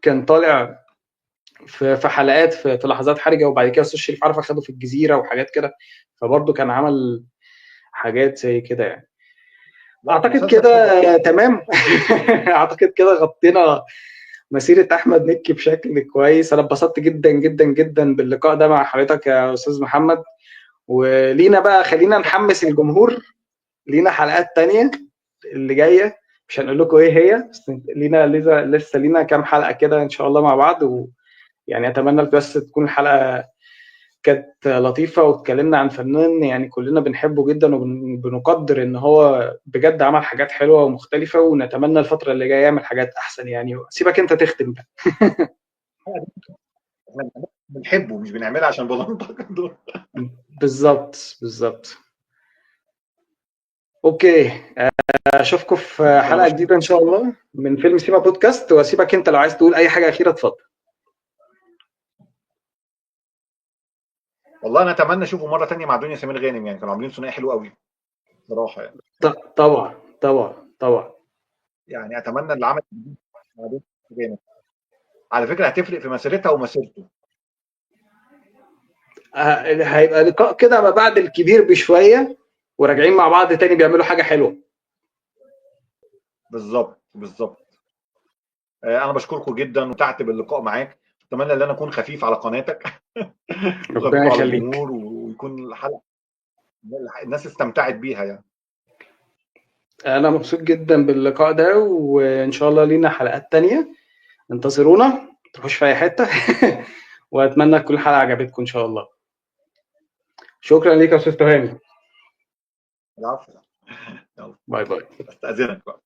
كان طالع في حلقات في لحظات حرجه، وبعد كده استاذ شريف عرفة خده في الجزيره وحاجات كده. فبرضو كان عمل حاجات زي كده يعني. لا اعتقد مسلسل كده حلو. تمام. اعتقد كده غطينا مسيره احمد مكي بشكل كويس. انا اتبسطت جدا جدا جدا باللقاء ده مع حضرتك يا استاذ محمد. ولينا بقى، خلينا نحمس الجمهور، لينا حلقات تانية اللي جايه، مش هنقول لكم ايه هي، بس لينا لسه لينا كام حلقه كده ان شاء الله مع بعض. يعني اتمنى بس تكون الحلقه كانت لطيفه، واتكلمنا عن فنان يعني كلنا بنحبه جدا وبنقدر ان هو بجد عمل حاجات حلوه ومختلفه، ونتمنى الفتره اللي جايه يعمل حاجات احسن يعني. سيبك انت تختم بقى. احنا بنحبه مش بنعملها عشان بلنطق دول. بالظبط بالظبط. اوكي، اشوفكم في انا حلقه بشكرك. جديده ان شاء الله من فيلم سيما بودكاست. واسيبك انت لو عايز تقول اي حاجه اخيره اتفضل. والله انا اتمنى اشوفه مره تانية مع دنيا سمير غانم، يعني كانوا عاملين ثنائي حلو قوي بصراحه يعني. طبعا طبعا طبعا. يعني اتمنى اللي عمل مع دنيا سمير غانم، على فكره هتفرق في مسيرتها ومسيرته. هيبقى لقاء كده ما بعد الكبير بشويه، وراجعين مع بعض تاني بيعملوا حاجه حلوه. بالظبط بالظبط. انا بشكركم جدا وتعت باللقاء معاك، اتمنى ان انا اكون خفيف على قناتك ربنا وخفيف على يخليك. الجمهور، ويكون الحلقه الناس استمتعت بيها يعني. انا مبسوط جدا باللقاء ده، وان شاء الله لينا حلقات تانية. انتظرونا، تخش في اي حته. واتمنى تكون الحلقه عجبتكم ان شاء الله. شكرا ليك يا استاذ تهاني. العفو. يلا باي باي. استاذنك بقى.